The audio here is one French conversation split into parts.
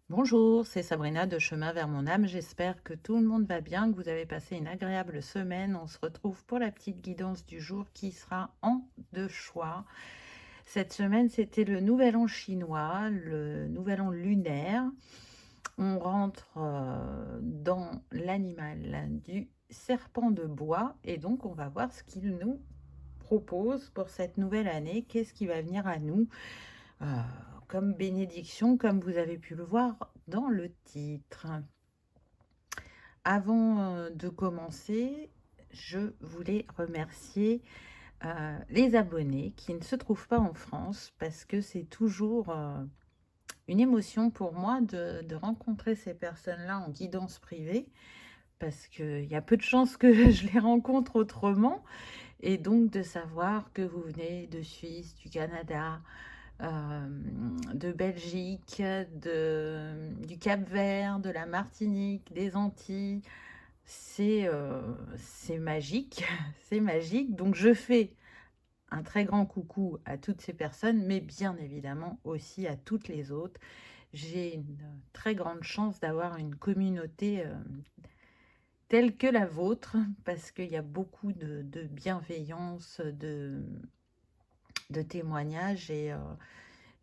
Bonjour, c'est Sabrina de Chemin vers mon âme. J'espère que tout le monde va bien, que vous avez passé une agréable semaine. On se retrouve pour la petite guidance du jour qui sera en deux choix. Cette semaine, c'était le nouvel an chinois, le nouvel an lunaire. On rentre dans l'animal du serpent de bois et donc on va voir ce qu'il nous propose pour cette nouvelle année. Qu'est-ce qui va venir à nous euh, comme bénédiction, comme vous avez pu le voir dans le titre. Avant de commencer, je voulais remercier les abonnés qui ne se trouvent pas en France parce que c'est toujours une émotion pour moi de rencontrer ces personnes-là en guidance privée parce qu'il y a peu de chances que je les rencontre autrement et donc de savoir que vous venez de Suisse, du Canada, de Belgique, du Cap-Vert, de la Martinique, des Antilles. C'est magique, c'est magique. Donc je fais un très grand coucou à toutes ces personnes, mais bien évidemment aussi à toutes les autres. J'ai une très grande chance d'avoir une communauté telle que la vôtre, parce qu'il y a beaucoup de bienveillance, de témoignages et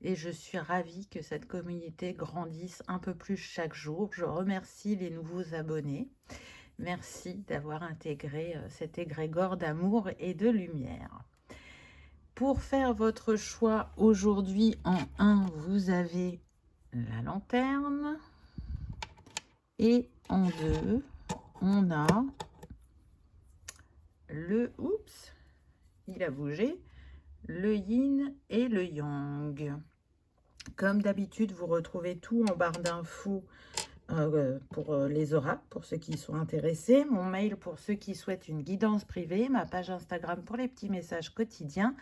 je suis ravie que cette communauté grandisse un peu plus chaque jour. Je remercie les nouveaux abonnés. Merci d'avoir intégré cet égrégore d'amour et de lumière. Pour faire votre choix aujourd'hui en 1, vous avez la lanterne. Et en 2, on a le... Oups, il a bougé. Le yin et le yang. Comme d'habitude, vous retrouvez tout en barre d'infos pour les auras, pour ceux qui sont intéressés, mon mail pour ceux qui souhaitent une guidance privée, ma page Instagram pour les petits messages quotidiens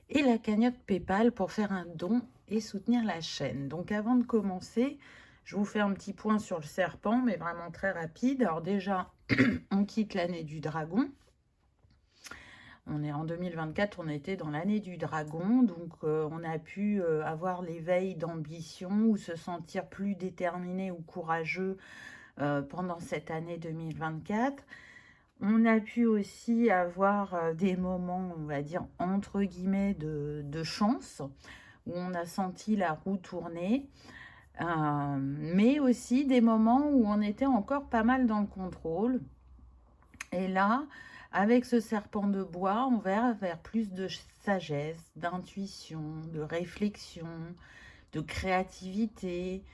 et la cagnotte PayPal pour faire un don et soutenir la chaîne. Donc avant de commencer, je vous fais un petit point sur le serpent, mais vraiment très rapide. Alors déjà, on quitte l'année du dragon. On est en 2024, on était dans l'année du dragon, donc on a pu avoir l'éveil d'ambition ou se sentir plus déterminé ou courageux pendant cette année 2024. On a pu aussi avoir des moments, on va dire, entre guillemets, de chance, où on a senti la roue tourner, mais aussi des moments où on était encore pas mal dans le contrôle. Et là, avec ce serpent de bois, on va vers plus de sagesse, d'intuition, de réflexion, de créativité,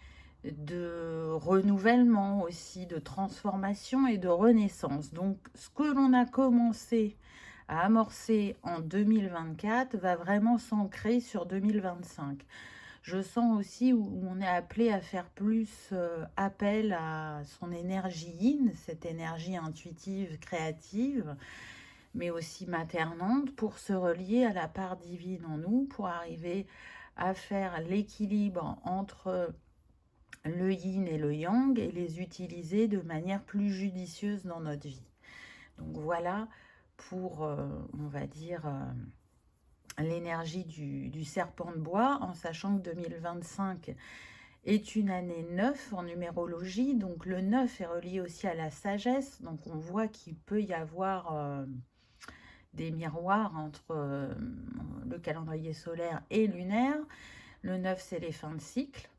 de renouvellement aussi, de transformation et de renaissance. Donc, ce que l'on a commencé à amorcer en 2024 va vraiment s'ancrer sur 2025. Je sens aussi où on est appelé à faire plus appel à son énergie yin, cette énergie intuitive, créative, mais aussi maternante, pour se relier à la part divine en nous, pour arriver à faire l'équilibre entre le yin et le yang et les utiliser de manière plus judicieuse dans notre vie. Donc voilà pour, on va dire, l'énergie du serpent de bois, en sachant que 2025 est une année 9 en numérologie. Donc le 9 est relié aussi à la sagesse. Donc on voit qu'il peut y avoir des miroirs entre le calendrier solaire et lunaire. Le 9, c'est les fins de cycle.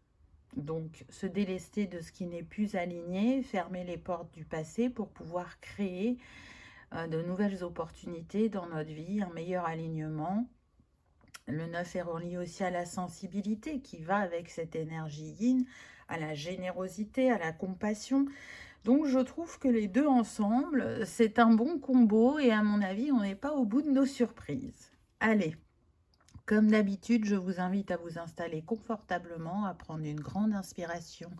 Donc, se délester de ce qui n'est plus aligné, fermer les portes du passé pour pouvoir créer de nouvelles opportunités dans notre vie, un meilleur alignement. Le 9 est relié aussi à la sensibilité qui va avec cette énergie yin, à la générosité, à la compassion. Donc, je trouve que les deux ensemble, c'est un bon combo et à mon avis, on n'est pas au bout de nos surprises. Allez, comme d'habitude, je vous invite à vous installer confortablement, à prendre une grande inspiration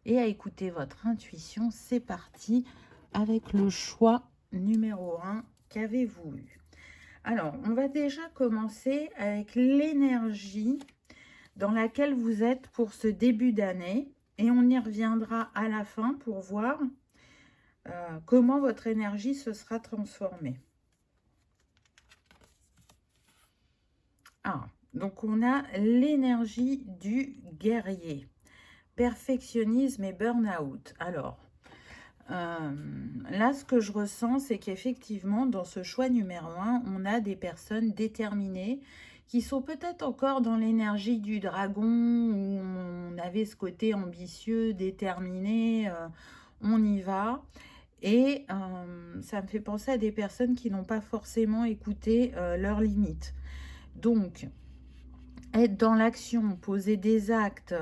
et à écouter votre intuition. C'est parti avec le choix numéro 1 qu'avez-vous eu? Alors, on va déjà commencer avec l'énergie dans laquelle vous êtes pour ce début d'année et on y reviendra à la fin pour voir comment votre énergie se sera transformée. Ah, donc on a l'énergie du guerrier. perfectionnisme et burn-out. Alors, là, ce que je ressens, c'est qu'effectivement, dans ce choix numéro 1, on a des personnes déterminées qui sont peut-être encore dans l'énergie du dragon, où on avait ce côté ambitieux, déterminé, on y va. Et ça me fait penser à des personnes qui n'ont pas forcément écouté leurs limites. Donc, être dans l'action, poser des actes,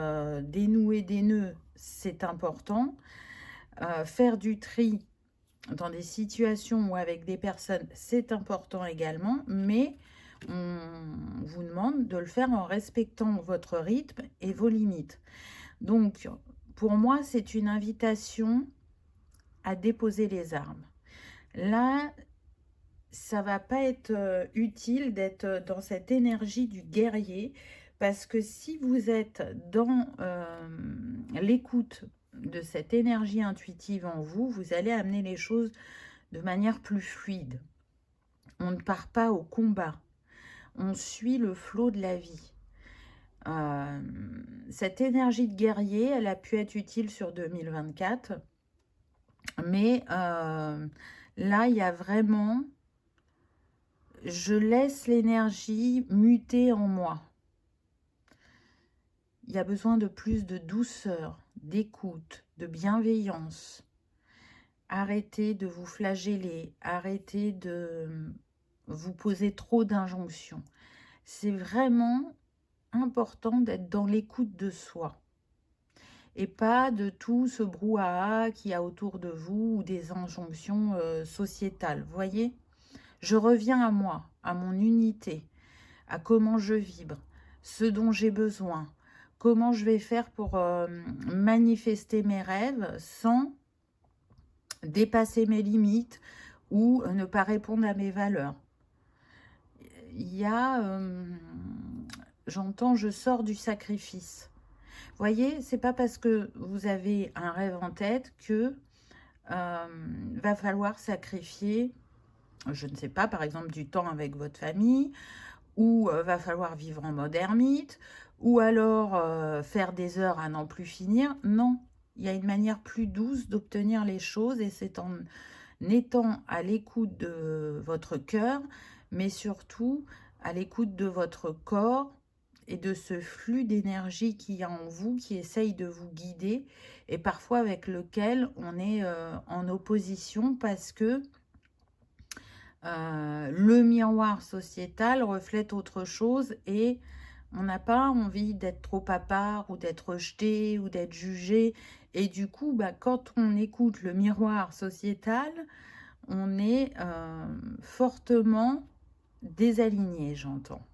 dénouer des nœuds, c'est important. Faire du tri dans des situations ou avec des personnes, c'est important également, mais on vous demande de le faire en respectant votre rythme et vos limites. Donc, pour moi, c'est une invitation à déposer les armes. Là, ça va pas être utile d'être dans cette énergie du guerrier, parce que si vous êtes dans l'écoute de cette énergie intuitive en vous, vous allez amener les choses de manière plus fluide. On ne part pas au combat, on suit le flot de la vie. Cette énergie de guerrier, elle a pu être utile sur 2024, mais là, il y a vraiment... Je laisse l'énergie muter en moi. Il y a besoin de plus de douceur, d'écoute, de bienveillance. Arrêtez de vous flageller, arrêtez de vous poser trop d'injonctions. C'est vraiment important d'être dans l'écoute de soi et pas de tout ce brouhaha qu'il y a autour de vous ou des injonctions sociétales. Vous voyez ? Je reviens à moi, à mon unité, à comment je vibre, ce dont j'ai besoin, comment je vais faire pour manifester mes rêves sans dépasser mes limites ou ne pas répondre à mes valeurs. Il y a, j'entends, je sors du sacrifice. Vous voyez, c'est pas parce que vous avez un rêve en tête que va falloir sacrifier, je ne sais pas, par exemple du temps avec votre famille, ou va falloir vivre en mode ermite, ou alors faire des heures à n'en plus finir. Non, il y a une manière plus douce d'obtenir les choses, et c'est en étant à l'écoute de votre cœur, mais surtout à l'écoute de votre corps et de ce flux d'énergie qu'il y a en vous, qui essaye de vous guider, et parfois avec lequel on est en opposition, parce que le miroir sociétal reflète autre chose et on n'a pas envie d'être trop à part ou d'être rejeté ou d'être jugé. Et du coup, quand on écoute le miroir sociétal, on est fortement désaligné, j'entends.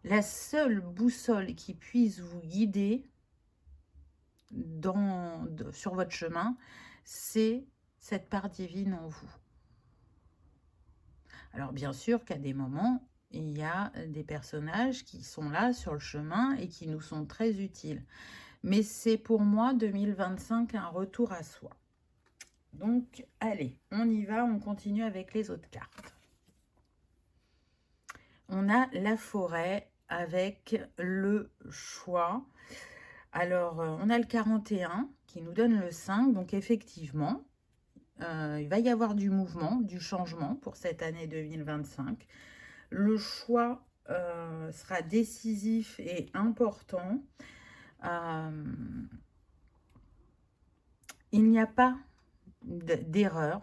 La seule boussole qui puisse vous guider sur votre chemin, c'est cette part divine en vous. Alors bien sûr qu'à des moments, il y a des personnages qui sont là sur le chemin et qui nous sont très utiles. Mais c'est pour moi 2025 un retour à soi. Donc allez, on y va, on continue avec les autres cartes. On a la forêt avec le choix. Alors on a le 41 qui nous donne le 5, donc effectivement, il va y avoir du mouvement, du changement pour cette année 2025. Le choix sera décisif et important. Il n'y a pas d'erreur.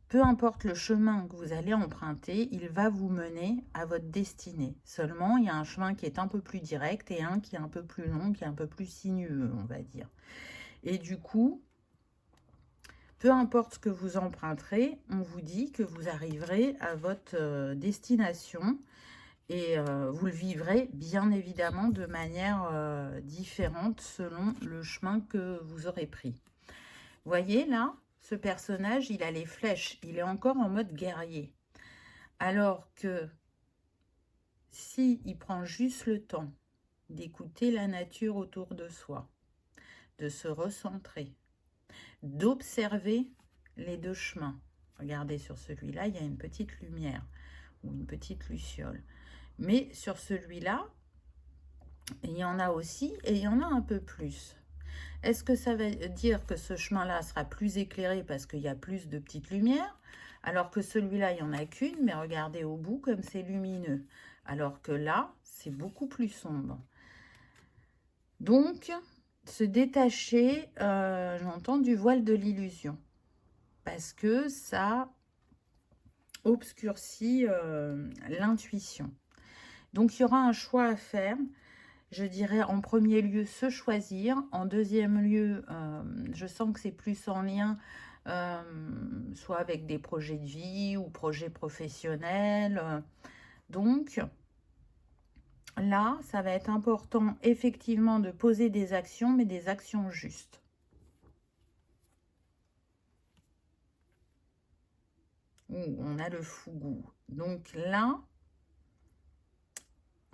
Peu importe le chemin que vous allez emprunter, il va vous mener à votre destinée. Seulement, il y a un chemin qui est un peu plus direct et un qui est un peu plus long, qui est un peu plus sinueux, on va dire. Et du coup, peu importe ce que vous emprunterez, on vous dit que vous arriverez à votre destination et vous le vivrez bien évidemment de manière différente selon le chemin que vous aurez pris. Vous voyez là, ce personnage, il a les flèches, il est encore en mode guerrier. Alors que si il prend juste le temps d'écouter la nature autour de soi, de se recentrer, d'observer les deux chemins. Regardez, sur celui-là, il y a une petite lumière ou une petite luciole. Mais sur celui-là, Il y en a aussi et il y en a un peu plus. Est-ce que ça veut dire que ce chemin-là sera plus éclairé parce qu'il y a plus de petites lumières, alors que celui-là, il n'y en a qu'une, mais regardez au bout comme c'est lumineux. Alors que là, c'est beaucoup plus sombre. Donc, se détacher, j'entends, du voile de l'illusion. Parce que ça obscurcit l'intuition. Donc, il y aura un choix à faire. Je dirais en premier lieu se choisir. En deuxième lieu, je sens que c'est plus en lien soit avec des projets de vie ou projets professionnels. Donc là, ça va être important effectivement de poser des actions, mais des actions justes. On a le fougou. Donc là,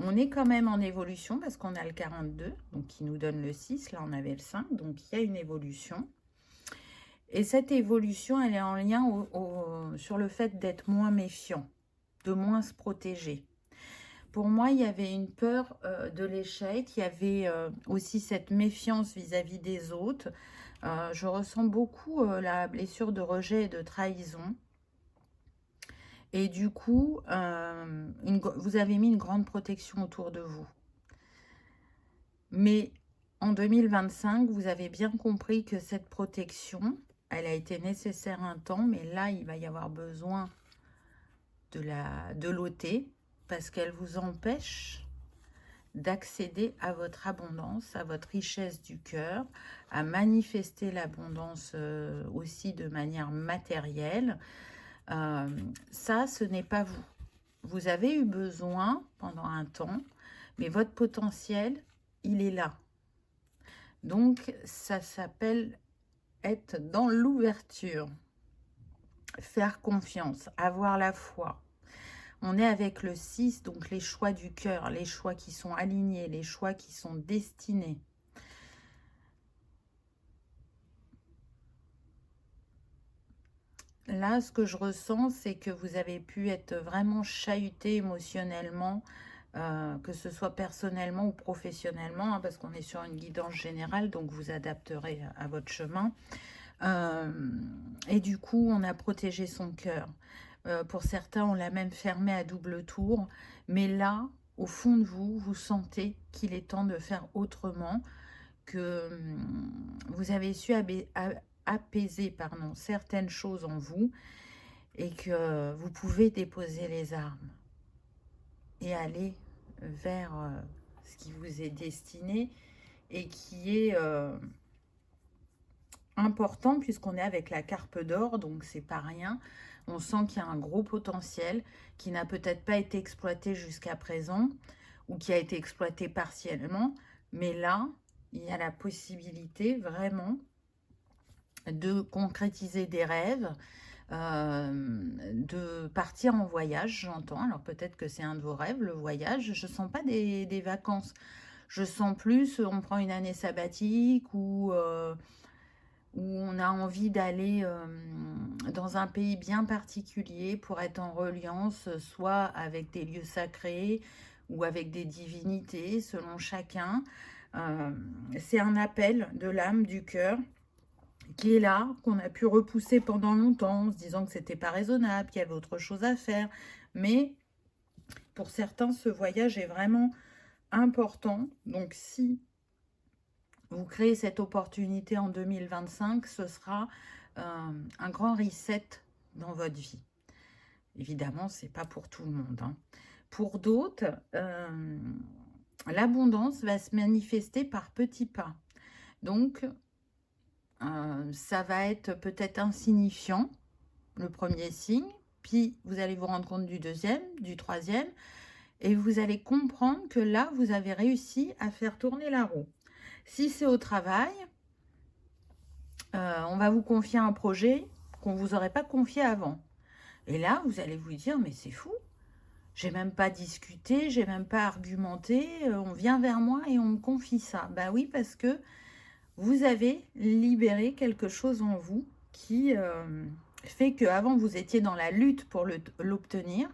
on est quand même en évolution parce qu'on a le 42, donc qui nous donne le 6. Là, on avait le 5, donc il y a une évolution. Et cette évolution, elle est en lien sur le fait d'être moins méfiant, de moins se protéger. Pour moi, il y avait une peur de l'échec, il y avait aussi cette méfiance vis-à-vis des autres. Je ressens beaucoup la blessure de rejet et de trahison. Et du coup, vous avez mis une grande protection autour de vous. Mais en 2025, vous avez bien compris que cette protection, elle a été nécessaire un temps, mais là, il va y avoir besoin de l'ôter parce qu'elle vous empêche d'accéder à votre abondance, à votre richesse du cœur, à manifester l'abondance aussi de manière matérielle. Ça, ce n'est pas vous. Vous avez eu besoin pendant un temps, mais votre potentiel, il est là. Donc, ça s'appelle être dans l'ouverture, faire confiance, avoir la foi. On est avec le 6, donc les choix du cœur, les choix qui sont alignés, les choix qui sont destinés. Là, ce que je ressens, c'est que vous avez pu être vraiment chahuté émotionnellement, que ce soit personnellement ou professionnellement, hein, parce qu'on est sur une guidance générale, donc vous adapterez à votre chemin. Et du coup, on a protégé son cœur. Pour certains, on l'a même fermé à double tour. Mais là, au fond de vous, vous sentez qu'il est temps de faire autrement, que vous avez su apaiser certaines choses en vous et que vous pouvez déposer les armes et aller vers ce qui vous est destiné et qui est important puisqu'on est avec la carpe d'or, donc c'est pas rien. On sent qu'il y a un gros potentiel qui n'a peut-être pas été exploité jusqu'à présent ou qui a été exploité partiellement, mais là, il y a la possibilité vraiment de concrétiser des rêves, de partir en voyage, j'entends. Alors peut-être que c'est un de vos rêves, le voyage. Je ne sens pas des vacances. Je sens plus, on prend une année sabbatique ou où on a envie d'aller dans un pays bien particulier pour être en reliance, soit avec des lieux sacrés ou avec des divinités, selon chacun. C'est un appel de l'âme, du cœur, qui est là, qu'on a pu repousser pendant longtemps, en se disant que c'était pas raisonnable, qu'il y avait autre chose à faire. Mais pour certains, ce voyage est vraiment important. Donc si vous créez cette opportunité en 2025, ce sera un grand reset dans votre vie. Évidemment, ce n'est pas pour tout le monde, hein. Pour d'autres, l'abondance va se manifester par petits pas. Donc, ça va être peut-être insignifiant, le premier signe, puis vous allez vous rendre compte du deuxième, du troisième, et vous allez comprendre que là, vous avez réussi à faire tourner la roue. Si c'est au travail, on va vous confier un projet qu'on ne vous aurait pas confié avant. Et là, vous allez vous dire, mais c'est fou, j'ai même pas discuté, j'ai même pas argumenté, on vient vers moi et on me confie ça. Bah oui, parce que vous avez libéré quelque chose en vous qui fait qu'avant, vous étiez dans la lutte pour l'obtenir,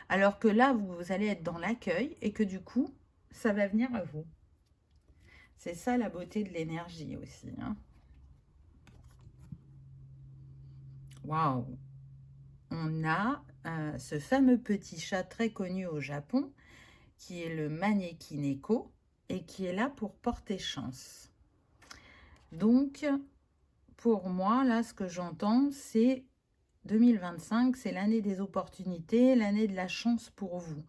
alors que là, vous allez être dans l'accueil et que du coup, ça va venir à vous. C'est ça la beauté de l'énergie aussi, hein. Waouh! On a ce fameux petit chat très connu au Japon, qui est le Manekineko, et qui est là pour porter chance. Donc, pour moi, là, ce que j'entends, c'est 2025, c'est l'année des opportunités, l'année de la chance pour vous.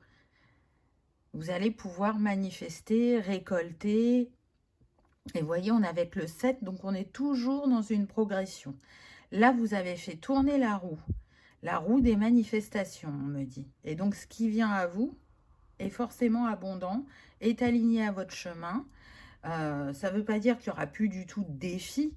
Vous allez pouvoir manifester, récolter. Et voyez, on est avec le 7, donc on est toujours dans une progression. Là, vous avez fait tourner la roue des manifestations, on me dit. Et donc, ce qui vient à vous est forcément abondant, est aligné à votre chemin. Ça ne veut pas dire qu'il n'y aura plus du tout de défis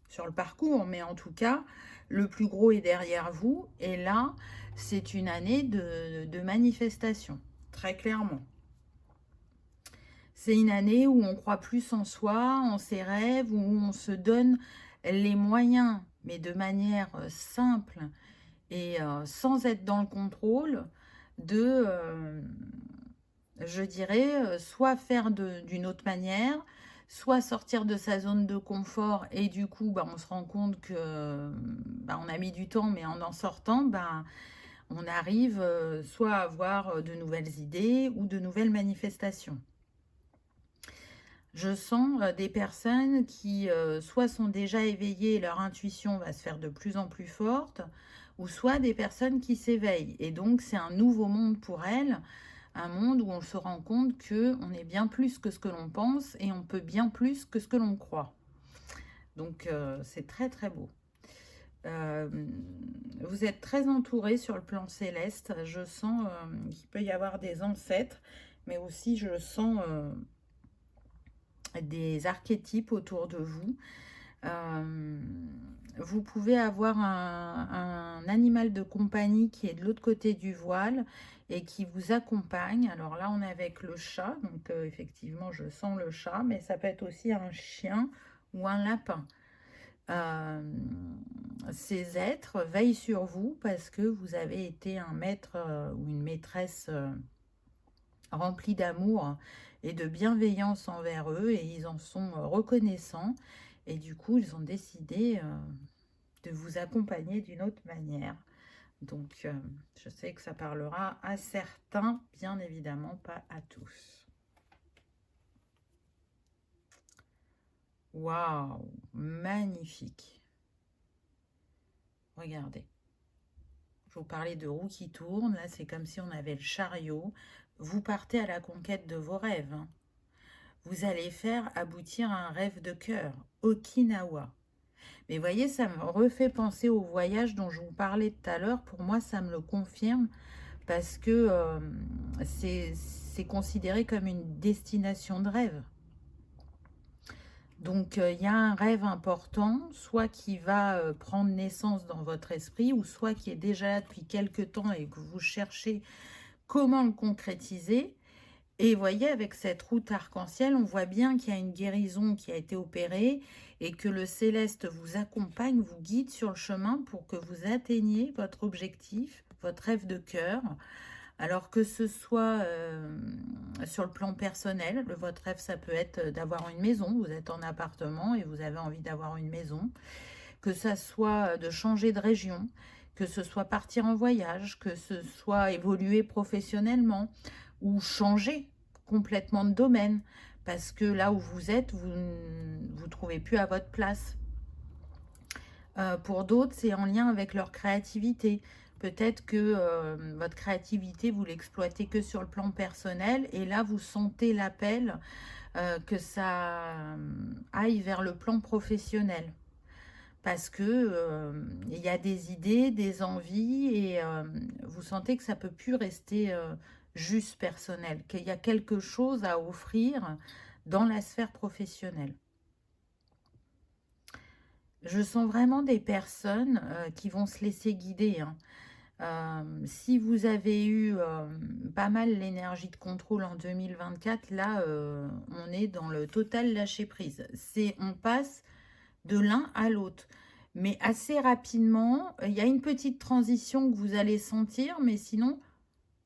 sur le parcours, mais en tout cas, le plus gros est derrière vous. Et là, c'est une année de manifestation, très clairement. C'est une année où on croit plus en soi, en ses rêves, où on se donne les moyens, mais de manière simple et sans être dans le contrôle, de, je dirais, soit faire d'une autre manière, soit sortir de sa zone de confort et du coup, bah, on se rend compte que bah, on a mis du temps, mais en sortant, bah, on arrive soit à avoir de nouvelles idées ou de nouvelles manifestations. Je sens des personnes qui soit sont déjà éveillées et leur intuition va se faire de plus en plus forte, ou soit des personnes qui s'éveillent. Et donc, c'est un nouveau monde pour elles, un monde où on se rend compte qu'on est bien plus que ce que l'on pense et on peut bien plus que ce que l'on croit. Donc, c'est très, très beau. Vous êtes très entouré sur le plan céleste. Je sens qu'il peut y avoir des ancêtres, mais aussi je sens des archétypes autour de vous. Vous pouvez avoir un animal de compagnie qui est de l'autre côté du voile et qui vous accompagne. Alors là, on est avec le chat, donc effectivement, je sens le chat, mais ça peut être aussi un chien ou un lapin. Ces êtres veillent sur vous parce que vous avez été un maître ou une maîtresse remplie d'amour et de bienveillance envers eux, et ils en sont reconnaissants. Et du coup, ils ont décidé de vous accompagner d'une autre manière. Donc, je sais que ça parlera à certains, bien évidemment pas à tous. Waouh, magnifique. Regardez. Je vous parlais de roue qui tourne. Là, c'est comme si on avait le chariot. Vous partez à la conquête de vos rêves. Hein. Vous allez faire aboutir un rêve de cœur. Okinawa. Mais voyez, ça me refait penser au voyage dont je vous parlais tout à l'heure. Pour moi, ça me le confirme parce que c'est considéré comme une destination de rêve. Donc, il y a un rêve important, soit qui va prendre naissance dans votre esprit, ou soit qui est déjà là depuis quelque temps et que vous cherchez comment le concrétiser. Et vous voyez, avec cette route arc-en-ciel, on voit bien qu'il y a une guérison qui a été opérée et que le céleste vous accompagne, vous guide sur le chemin pour que vous atteigniez votre objectif, votre rêve de cœur. Alors que ce soit sur le plan personnel, votre rêve, ça peut être d'avoir une maison. Vous êtes en appartement et vous avez envie d'avoir une maison. Que ça soit de changer de région, que ce soit partir en voyage, que ce soit évoluer professionnellement ou changer complètement de domaine. Parce que là où vous êtes, vous ne trouvez plus à votre place. Pour d'autres, c'est en lien avec leur créativité. Peut-être que votre créativité, vous l'exploitez que sur le plan personnel. Et là, vous sentez l'appel que ça aille vers le plan professionnel. Parce que il y a des idées, des envies. Et vous sentez que ça ne peut plus rester juste personnel. Qu'il y a quelque chose à offrir dans la sphère professionnelle. Je sens vraiment des personnes qui vont se laisser guider. Hein. Si vous avez eu pas mal l'énergie de contrôle en 2024, là, on est dans le total lâcher-prise. On passe de l'un à l'autre. Mais assez rapidement, il y a une petite transition que vous allez sentir, mais sinon,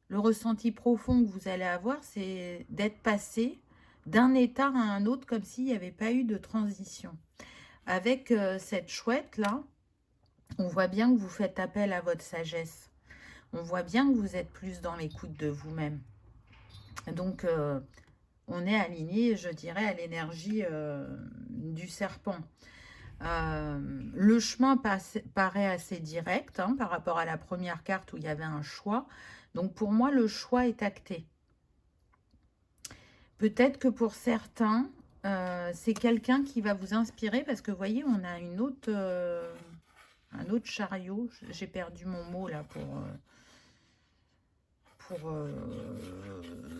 le ressenti profond que vous allez avoir, c'est d'être passé d'un état à un autre, comme s'il n'y avait pas eu de transition. Avec cette chouette-là, on voit bien que vous faites appel à votre sagesse. On voit bien que vous êtes plus dans l'écoute de vous-même. Donc, on est aligné, je dirais, à l'énergie du serpent. Le chemin paraît assez direct hein, par rapport à la première carte où il y avait un choix. Donc, pour moi, le choix est acté. Peut-être que pour certains, c'est quelqu'un qui va vous inspirer parce que, vous voyez, on a un autre chariot. J'ai perdu mon mot là pour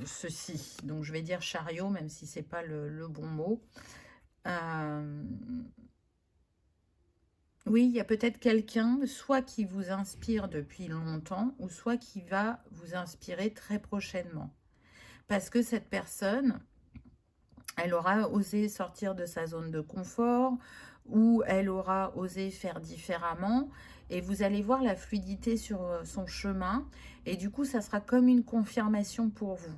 ceci. Donc, je vais dire chariot, même si ce n'est pas le bon mot. Oui, il y a peut-être quelqu'un, soit qui vous inspire depuis longtemps, ou soit qui va vous inspirer très prochainement. Parce que cette personne, elle aura osé sortir de sa zone de confort, ou elle aura osé faire différemment, et vous allez voir la fluidité sur son chemin, et du coup, ça sera comme une confirmation pour vous.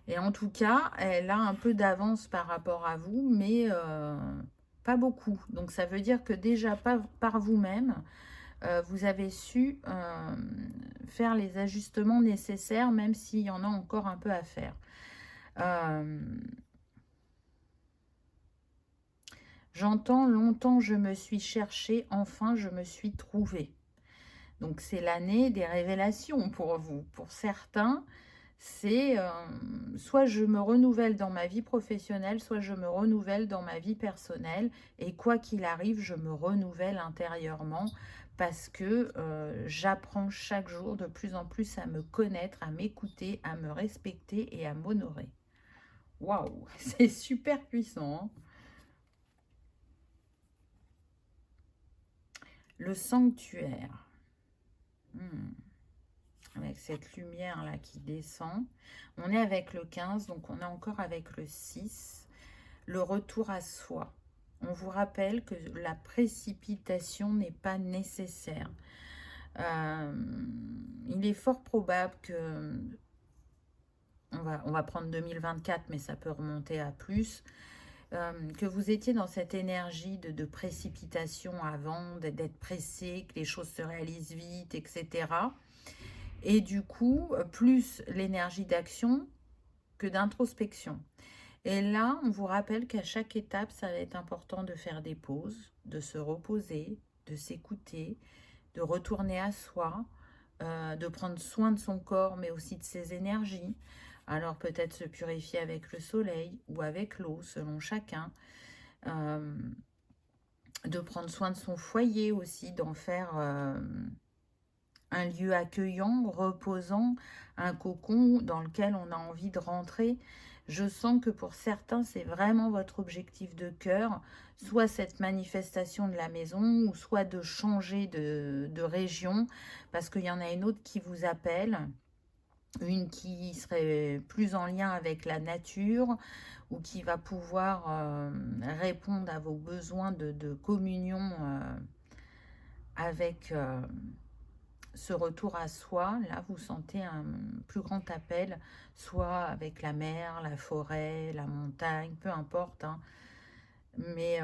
Et en tout cas, elle a un peu d'avance par rapport à vous, mais pas beaucoup. Donc, ça veut dire que déjà, par vous-même, vous avez su faire les ajustements nécessaires, même s'il y en a encore un peu à faire. J'entends longtemps je me suis cherchée, enfin je me suis trouvée. Donc c'est l'année des révélations pour vous. Pour certains, c'est soit je me renouvelle dans ma vie professionnelle, soit je me renouvelle dans ma vie personnelle. Et quoi qu'il arrive, je me renouvelle intérieurement parce que j'apprends chaque jour de plus en plus à me connaître, à m'écouter, à me respecter et à m'honorer. Waouh, c'est super puissant, hein. Le sanctuaire. Avec cette lumière là qui descend. On est avec le 15, donc on est encore avec le 6. Le retour à soi. On vous rappelle que la précipitation n'est pas nécessaire. Il est fort probable que... On va prendre 2024, mais ça peut remonter à plus. Que vous étiez dans cette énergie de précipitation avant, d'être pressé, que les choses se réalisent vite, etc. Et du coup, plus l'énergie d'action que d'introspection. Et là, on vous rappelle qu'à chaque étape, ça va être important de faire des pauses, de se reposer, de s'écouter, de retourner à soi, de prendre soin de son corps, mais aussi de ses énergies. Alors peut-être se purifier avec le soleil ou avec l'eau, selon chacun. De prendre soin de son foyer aussi, d'en faire un lieu accueillant, reposant, un cocon dans lequel on a envie de rentrer. Je sens que pour certains, c'est vraiment votre objectif de cœur, soit cette manifestation de la maison, ou soit de changer de région, parce qu'il y en a une autre qui vous appelle, une qui serait plus en lien avec la nature, ou qui va pouvoir répondre à vos besoins de communion avec... ce retour à soi, là, vous sentez un plus grand appel, soit avec la mer, la forêt, la montagne, peu importe. Hein. Mais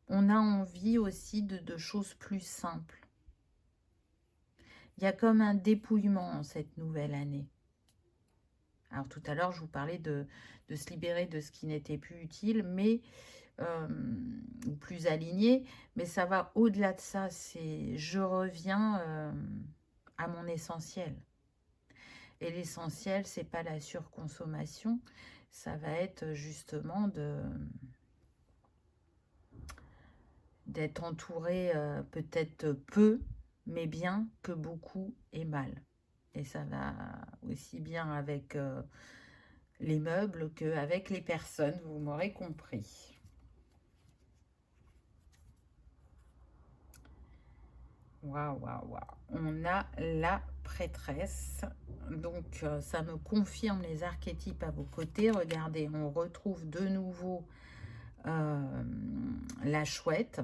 on a envie aussi de choses plus simples. Il y a comme un dépouillement en cette nouvelle année. Alors tout à l'heure, je vous parlais de se libérer de ce qui n'était plus utile, mais... ou plus aligné, mais ça va au-delà de ça, c'est je reviens à mon essentiel. Et l'essentiel, c'est pas la surconsommation, ça va être justement d'être entouré peut-être peu, mais bien que beaucoup et mal. Et ça va aussi bien avec les meubles qu'avec les personnes, vous m'aurez compris. Waouh, waouh, waouh. On a la prêtresse. Donc, ça me confirme les archétypes à vos côtés. Regardez, on retrouve de nouveau la chouette.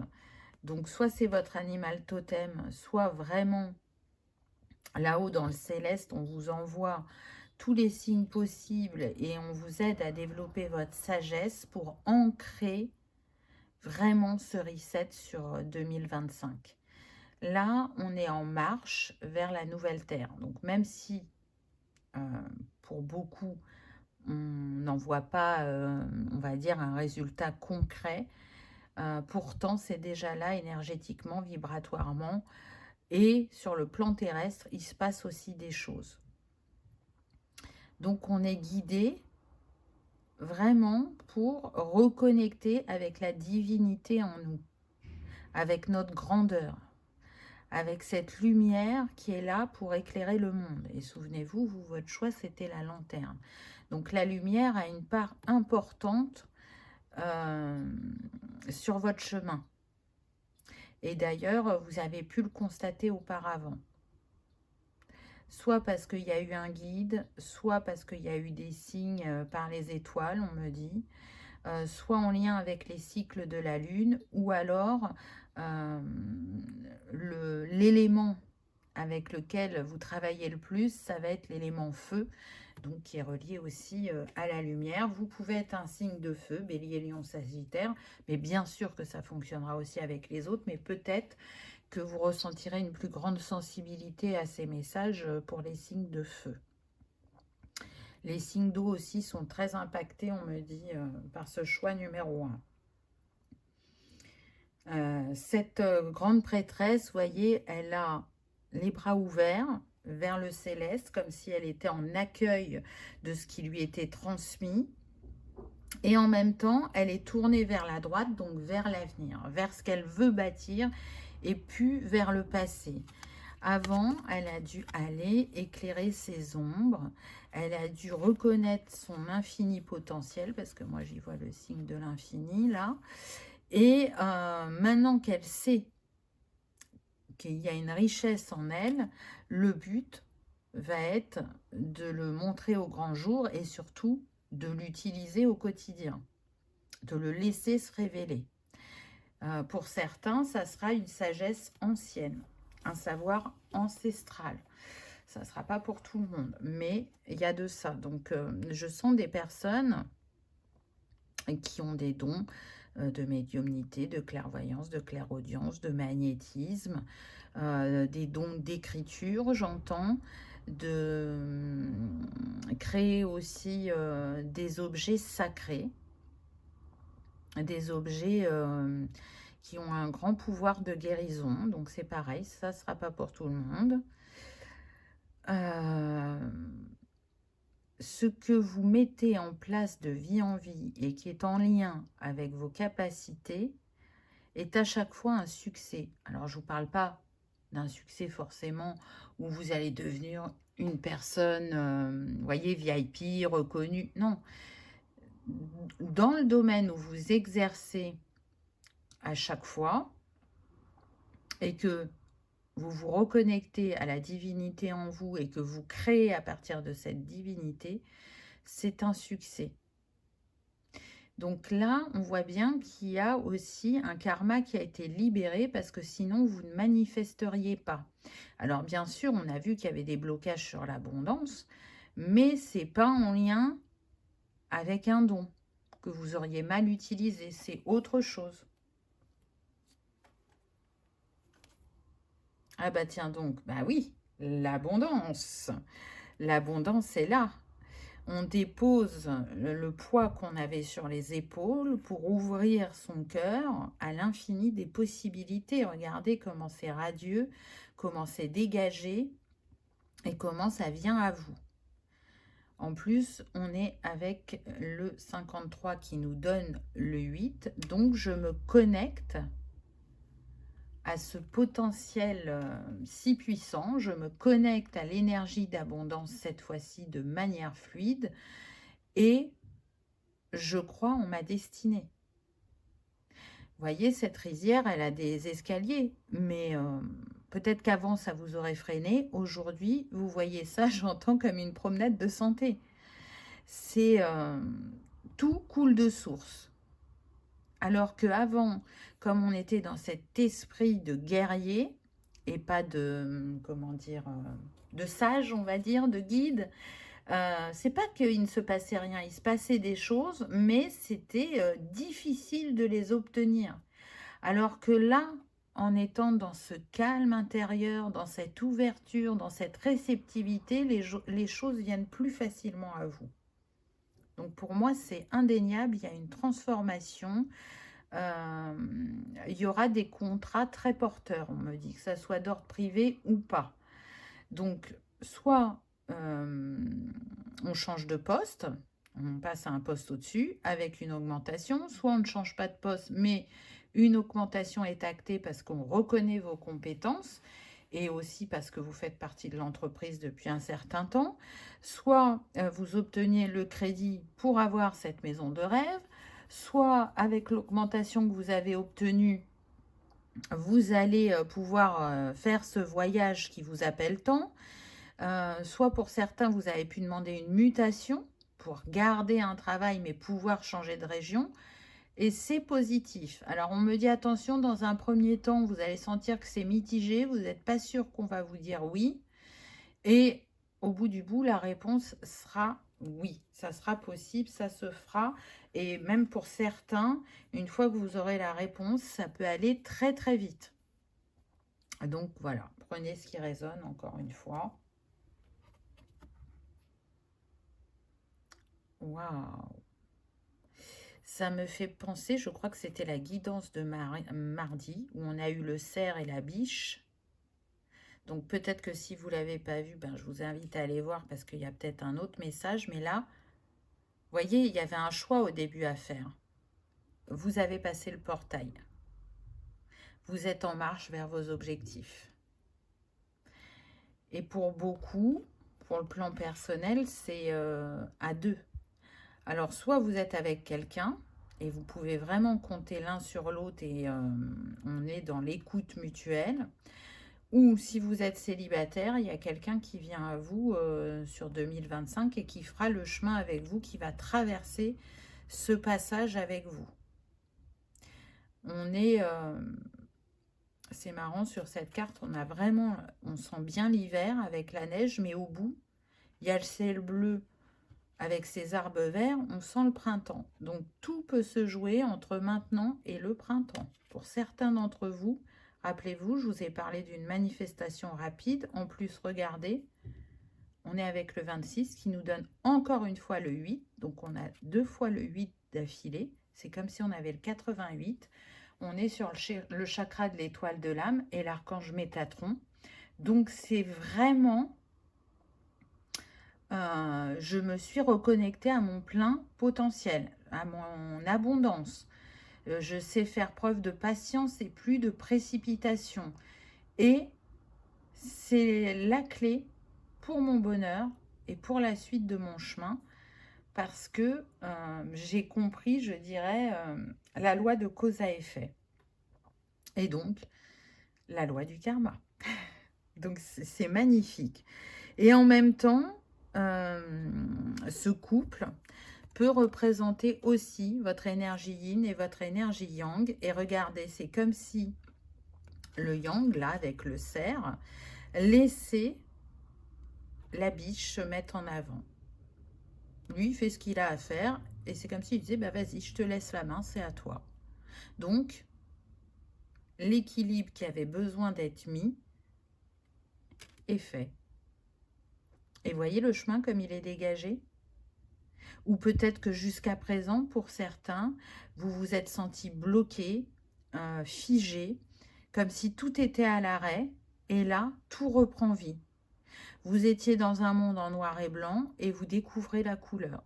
Donc, soit c'est votre animal totem, soit vraiment là-haut dans le céleste, on vous envoie tous les signes possibles et on vous aide à développer votre sagesse pour ancrer vraiment ce reset sur 2025. Là, on est en marche vers la nouvelle Terre. Donc, même si pour beaucoup, on n'en voit pas, on va dire, un résultat concret, pourtant, c'est déjà là énergétiquement, vibratoirement. Et sur le plan terrestre, il se passe aussi des choses. Donc, on est guidé vraiment pour reconnecter avec la divinité en nous, avec notre grandeur, avec cette lumière qui est là pour éclairer le monde. Et souvenez-vous, vous, votre choix, c'était la lanterne. Donc la lumière a une part importante sur votre chemin. Et d'ailleurs, vous avez pu le constater auparavant. Soit parce qu'il y a eu un guide, soit parce qu'il y a eu des signes par les étoiles, on me dit, soit en lien avec les cycles de la Lune, ou alors l'élément avec lequel vous travaillez le plus, ça va être l'élément feu, donc qui est relié aussi à la lumière. Vous pouvez être un signe de feu, Bélier, Lion, Sagittaire, mais bien sûr que ça fonctionnera aussi avec les autres, mais peut-être que vous ressentirez une plus grande sensibilité à ces messages pour les signes de feu. Les signes d'eau aussi sont très impactés, on me dit, par ce choix numéro 1. Cette grande prêtresse, voyez, elle a les bras ouverts vers le céleste, comme si elle était en accueil de ce qui lui était transmis. Et en même temps, elle est tournée vers la droite, donc vers l'avenir, vers ce qu'elle veut bâtir, et puis vers le passé. Avant, elle a dû aller éclairer ses ombres, elle a dû reconnaître son infini potentiel, parce que moi j'y vois le signe de l'infini là, et maintenant qu'elle sait qu'il y a une richesse en elle, le but va être de le montrer au grand jour et surtout de l'utiliser au quotidien, de le laisser se révéler. Pour certains, ça sera une sagesse ancienne, un savoir ancestral. Ça ne sera pas pour tout le monde, mais il y a de ça. Donc, je sens des personnes qui ont des dons de médiumnité, de clairvoyance, de clairaudience, de magnétisme, des dons d'écriture, j'entends, de créer aussi des objets sacrés, des objets qui ont un grand pouvoir de guérison. Donc c'est pareil, ça ne sera pas pour tout le monde. Ce que vous mettez en place de vie en vie et qui est en lien avec vos capacités est à chaque fois un succès. Alors, je ne vous parle pas d'un succès forcément où vous allez devenir une personne, voyez, VIP, reconnue. Non. Dans le domaine où vous exercez à chaque fois et que vous vous reconnectez à la divinité en vous et que vous créez à partir de cette divinité, c'est un succès. Donc là, on voit bien qu'il y a aussi un karma qui a été libéré parce que sinon, vous ne manifesteriez pas. Alors bien sûr, on a vu qu'il y avait des blocages sur l'abondance, mais ce n'est pas en lien avec un don que vous auriez mal utilisé, c'est autre chose. Ah bah tiens donc, bah oui, l'abondance. L'abondance est là. On dépose le poids qu'on avait sur les épaules pour ouvrir son cœur à l'infini des possibilités. Regardez comment c'est radieux, comment c'est dégagé et comment ça vient à vous. En plus, on est avec le 53 qui nous donne le 8. Donc, je me connecte à ce potentiel si puissant, je me connecte à l'énergie d'abondance cette fois-ci de manière fluide et je crois en ma destinée. Vous voyez, cette rizière, elle a des escaliers, mais peut-être qu'avant ça vous aurait freiné. Aujourd'hui, vous voyez ça, j'entends comme une promenade de santé. C'est tout coule de source. Alors qu'avant, comme on était dans cet esprit de guerrier et pas de, comment dire, de sage, on va dire, de guide, C'est pas qu'il ne se passait rien, il se passait des choses, mais c'était difficile de les obtenir. Alors que là, en étant dans ce calme intérieur, dans cette ouverture, dans cette réceptivité, les choses viennent plus facilement à vous. Donc pour moi, c'est indéniable, il y a une transformation. Il y aura des contrats très porteurs, on me dit, que ça soit d'ordre privé ou pas. Donc, soit on change de poste, on passe à un poste au-dessus avec une augmentation, soit on ne change pas de poste, mais une augmentation est actée parce qu'on reconnaît vos compétences et aussi parce que vous faites partie de l'entreprise depuis un certain temps, soit vous obteniez le crédit pour avoir cette maison de rêve, soit avec l'augmentation que vous avez obtenue, vous allez pouvoir faire ce voyage qui vous appelle tant, soit pour certains, vous avez pu demander une mutation pour garder un travail mais pouvoir changer de région. Et c'est positif. Alors, on me dit attention, dans un premier temps, vous allez sentir que c'est mitigé. Vous n'êtes pas sûr qu'on va vous dire oui. Et au bout du bout, la réponse sera oui. Ça sera possible, ça se fera. Et même pour certains, une fois que vous aurez la réponse, ça peut aller très très vite. Donc voilà, prenez ce qui résonne encore une fois. Waouh! Ça me fait penser, je crois que c'était la guidance de mardi, où on a eu le cerf et la biche. Donc peut-être que si vous ne l'avez pas vu, ben, je vous invite à aller voir parce qu'il y a peut-être un autre message. Mais là, vous voyez, il y avait un choix au début à faire. Vous avez passé le portail. Vous êtes en marche vers vos objectifs. Et pour beaucoup, pour le plan personnel, c'est à deux. Alors, soit vous êtes avec quelqu'un et vous pouvez vraiment compter l'un sur l'autre et on est dans l'écoute mutuelle. Ou si vous êtes célibataire, il y a quelqu'un qui vient à vous sur 2025 et qui fera le chemin avec vous, qui va traverser ce passage avec vous. On est... c'est marrant, sur cette carte, on sent bien l'hiver avec la neige, mais au bout, il y a le ciel bleu avec ces arbres verts, on sent le printemps. Donc tout peut se jouer entre maintenant et le printemps. Pour certains d'entre vous, rappelez-vous, je vous ai parlé d'une manifestation rapide. En plus, regardez, on est avec le 26 qui nous donne encore une fois le 8. Donc on a 2 fois le 8 d'affilée. C'est comme si on avait le 88. On est sur le chakra de l'étoile de l'âme et l'archange Métatron. Donc c'est vraiment... je me suis reconnectée à mon plein potentiel, à mon abondance. Je sais faire preuve de patience et plus de précipitation. Et c'est la clé pour mon bonheur et pour la suite de mon chemin, parce que j'ai compris, je dirais, la loi de cause à effet. Et donc, la loi du karma. Donc, c'est magnifique. Et en même temps, ce couple peut représenter aussi votre énergie yin et votre énergie yang. Et regardez, c'est comme si le yang, là, avec le cerf, laissait la biche se mettre en avant. Lui, il fait ce qu'il a à faire. Et c'est comme s'il disait, bah, vas-y, je te laisse la main, c'est à toi. Donc, l'équilibre qui avait besoin d'être mis est fait. Et voyez le chemin comme il est dégagé? Ou peut-être que jusqu'à présent, pour certains, vous vous êtes senti bloqué, figé, comme si tout était à l'arrêt, et là, tout reprend vie. Vous étiez dans un monde en noir et blanc, et vous découvrez la couleur.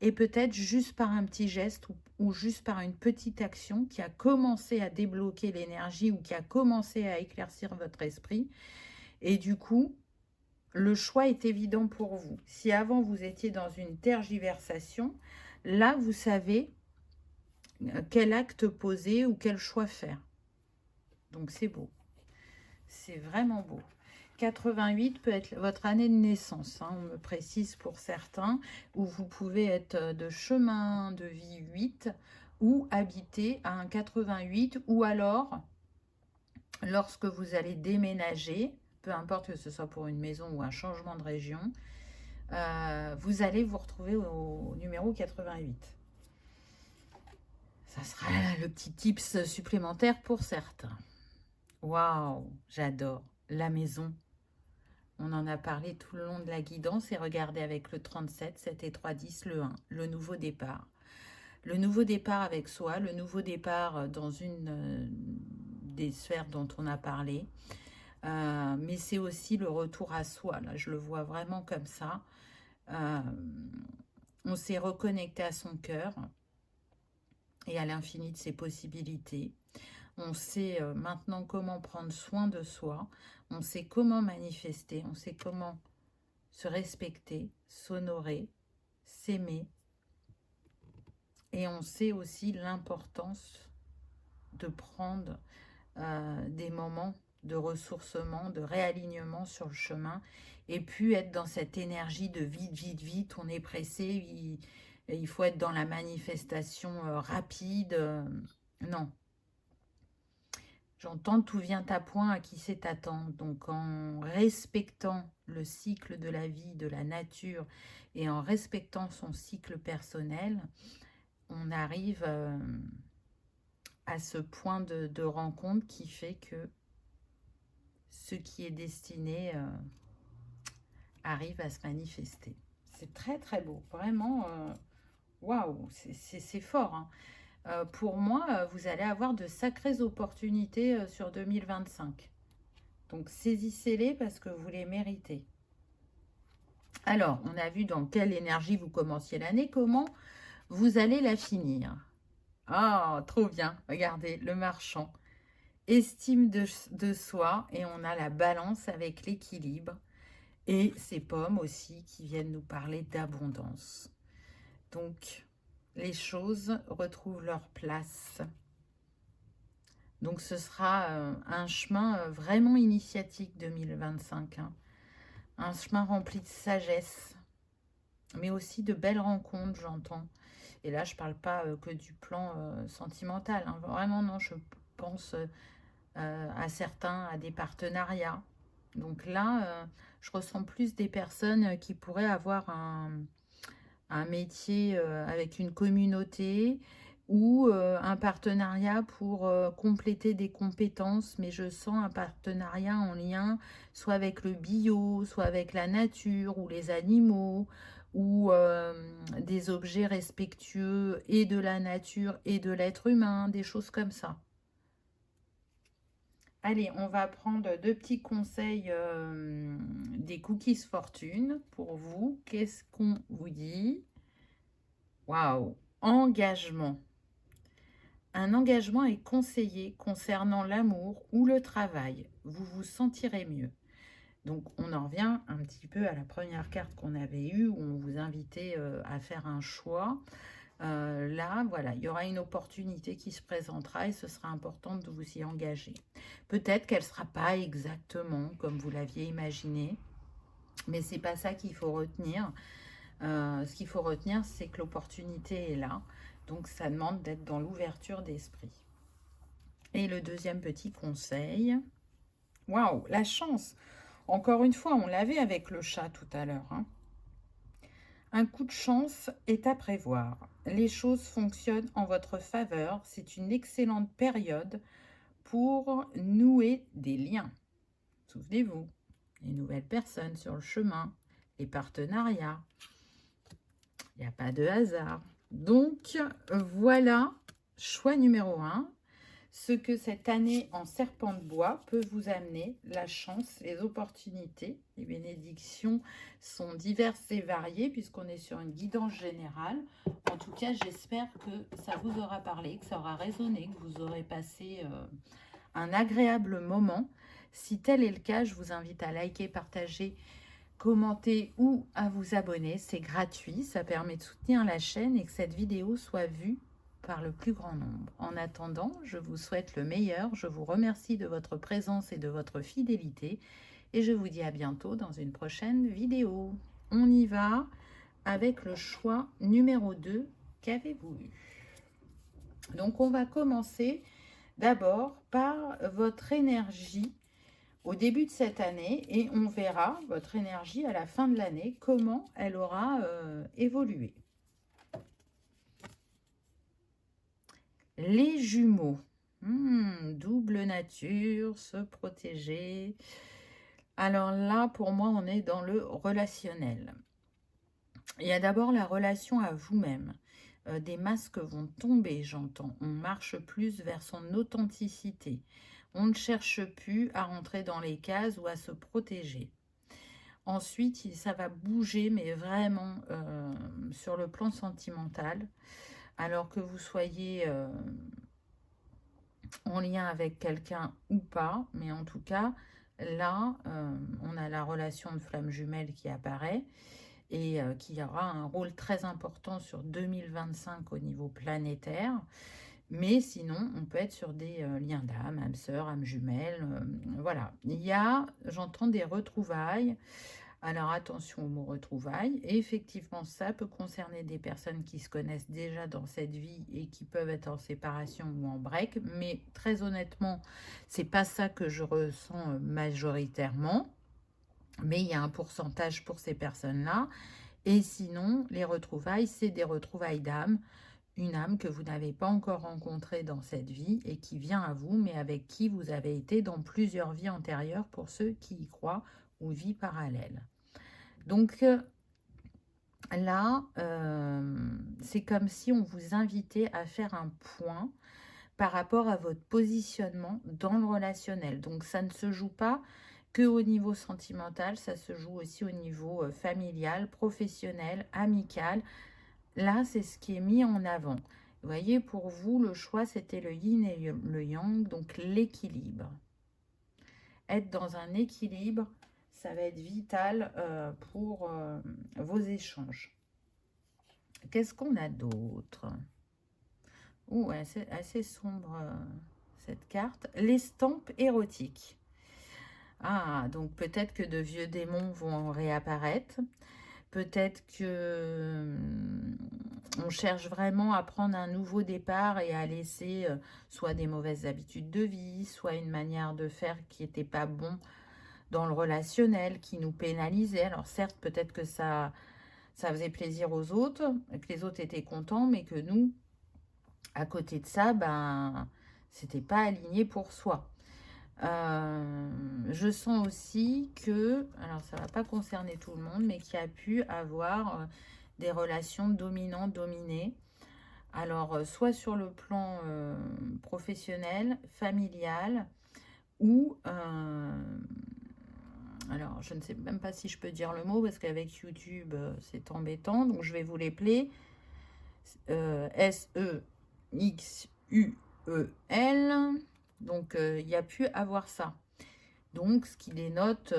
Et peut-être juste par un petit geste, ou juste par une petite action qui a commencé à débloquer l'énergie, ou qui a commencé à éclaircir votre esprit, et du coup, le choix est évident pour vous. Si avant vous étiez dans une tergiversation, là vous savez quel acte poser ou quel choix faire. Donc c'est beau. C'est vraiment beau. 88 peut être votre année de naissance, hein, on me précise pour certains, où vous pouvez être de chemin de vie 8 ou habiter à un 88, ou alors lorsque vous allez déménager, peu importe que ce soit pour une maison ou un changement de région, vous allez vous retrouver au numéro 88. Ça sera le petit tips supplémentaire pour certains. Waouh, j'adore. La maison. On en a parlé tout le long de la guidance et regardez avec le 37, 7 et 3, 10, le 1, le nouveau départ. Le nouveau départ avec soi, le nouveau départ dans une des sphères dont on a parlé. Mais c'est aussi le retour à soi. Là, je le vois vraiment comme ça. On s'est reconnecté à son cœur et à l'infini de ses possibilités. On sait maintenant comment prendre soin de soi. On sait comment manifester. On sait comment se respecter, s'honorer, s'aimer. Et on sait aussi l'importance de prendre des moments de ressourcement, de réalignement sur le chemin, et puis être dans cette énergie de vite, vite, vite, on est pressé, il faut être dans la manifestation rapide. Non. J'entends tout vient à point, à qui c'est attend. Donc en respectant le cycle de la vie, de la nature, et en respectant son cycle personnel, on arrive à ce point de rencontre qui fait que ce qui est destiné arrive à se manifester. C'est très très beau, vraiment, waouh, c'est fort. Hein. Pour moi, vous allez avoir de sacrées opportunités sur 2025. Donc saisissez-les parce que vous les méritez. Alors, on a vu dans quelle énergie vous commenciez l'année, comment vous allez la finir. Ah, trop bien, regardez, le marchand. Estime de soi, et on a la balance avec l'équilibre. Et ces pommes aussi qui viennent nous parler d'abondance. Donc, les choses retrouvent leur place. Donc, ce sera un chemin vraiment initiatique 2025. Hein. Un chemin rempli de sagesse, mais aussi de belles rencontres, j'entends. Et là, je ne parle pas que du plan sentimental. Hein. Vraiment, non, je pense à certains, à des partenariats. Donc là, je ressens plus des personnes qui pourraient avoir un métier avec une communauté ou un partenariat pour compléter des compétences, mais je sens un partenariat en lien soit avec le bio, soit avec la nature ou les animaux, ou des objets respectueux et de la nature et de l'être humain, des choses comme ça. Allez, on va prendre deux petits conseils des cookies fortune pour vous. Qu'est-ce qu'on vous dit? Waouh! Engagement. Un engagement est conseillé concernant l'amour ou le travail. Vous vous sentirez mieux. Donc, on en revient un petit peu à la première carte qu'on avait eue où on vous invitait à faire un choix. Là, voilà, il y aura une opportunité qui se présentera et ce sera important de vous y engager. Peut-être qu'elle ne sera pas exactement comme vous l'aviez imaginé, mais c'est pas ça qu'il faut retenir. Ce qu'il faut retenir, c'est que l'opportunité est là. Donc, ça demande d'être dans l'ouverture d'esprit. Et le deuxième petit conseil, waouh, la chance. Encore une fois, on l'avait avec le chat tout à l'heure, hein. Un coup de chance est à prévoir. Les choses fonctionnent en votre faveur. C'est une excellente période pour nouer des liens. Souvenez-vous, les nouvelles personnes sur le chemin, les partenariats. Il n'y a pas de hasard. Donc, voilà, choix numéro 1. Ce que cette année en serpent de bois peut vous amener, la chance, les opportunités. Les bénédictions sont diverses et variées puisqu'on est sur une guidance générale. En tout cas, j'espère que ça vous aura parlé, que ça aura résonné, que vous aurez passé un agréable moment. Si tel est le cas, je vous invite à liker, partager, commenter ou à vous abonner. C'est gratuit, ça permet de soutenir la chaîne et que cette vidéo soit vue par le plus grand nombre. En attendant, je vous souhaite le meilleur. Je vous remercie de votre présence et de votre fidélité. Et je vous dis à bientôt dans une prochaine vidéo. On y va avec le choix numéro 2. Qu'avez-vous eu? Donc, on va commencer d'abord par votre énergie au début de cette année et on verra votre énergie à la fin de l'année, comment elle aura évolué. Les jumeaux. Double nature, se protéger. Alors là, pour moi, on est dans le relationnel. Il y a d'abord la relation à vous-même. Des masques vont tomber, j'entends. On marche plus vers son authenticité. On ne cherche plus à rentrer dans les cases ou à se protéger. Ensuite, ça va bouger, mais vraiment sur le plan sentimental. Alors que vous soyez en lien avec quelqu'un ou pas, mais en tout cas, là, on a la relation de flamme jumelle qui apparaît et qui aura un rôle très important sur 2025 au niveau planétaire. Mais sinon, on peut être sur des liens d'âme, âme sœur, âme jumelle. Voilà. Il y a, j'entends des retrouvailles. Alors attention au mot retrouvailles. Et effectivement, ça peut concerner des personnes qui se connaissent déjà dans cette vie et qui peuvent être en séparation ou en break. Mais très honnêtement, c'est pas ça que je ressens majoritairement. Mais il y a un pourcentage pour ces personnes-là. Et sinon, les retrouvailles, c'est des retrouvailles d'âme. Une âme que vous n'avez pas encore rencontrée dans cette vie et qui vient à vous, mais avec qui vous avez été dans plusieurs vies antérieures pour ceux qui y croient ou vies parallèles. Donc là, c'est comme si on vous invitait à faire un point par rapport à votre positionnement dans le relationnel. Donc ça ne se joue pas que au niveau sentimental, ça se joue aussi au niveau familial, professionnel, amical. Là, c'est ce qui est mis en avant. Vous voyez, pour vous, le choix, c'était le yin et le yang, donc l'équilibre. Être dans un équilibre, ça va être vital pour vos échanges. Qu'est-ce qu'on a d'autre? Ouh, assez sombre cette carte. L'estampe érotique. Ah, donc peut-être que de vieux démons vont réapparaître. Peut-être que on cherche vraiment à prendre un nouveau départ et à laisser soit des mauvaises habitudes de vie, soit une manière de faire qui n'était pas bon dans le relationnel, qui nous pénalisait. Alors certes, peut-être que ça faisait plaisir aux autres, que les autres étaient contents, mais que nous, à côté de ça, ben, c'était pas aligné pour soi. Je sens aussi que, alors ça va pas concerner tout le monde, mais qu'il y a pu avoir des relations dominant-dominé. Alors, soit sur le plan professionnel, familial, ou, alors je ne sais même pas si je peux dire le mot, parce qu'avec YouTube, c'est embêtant, donc je vais vous les player. S-E-X-U-E-L. Donc, il y a pu avoir ça. Donc, ce qui dénote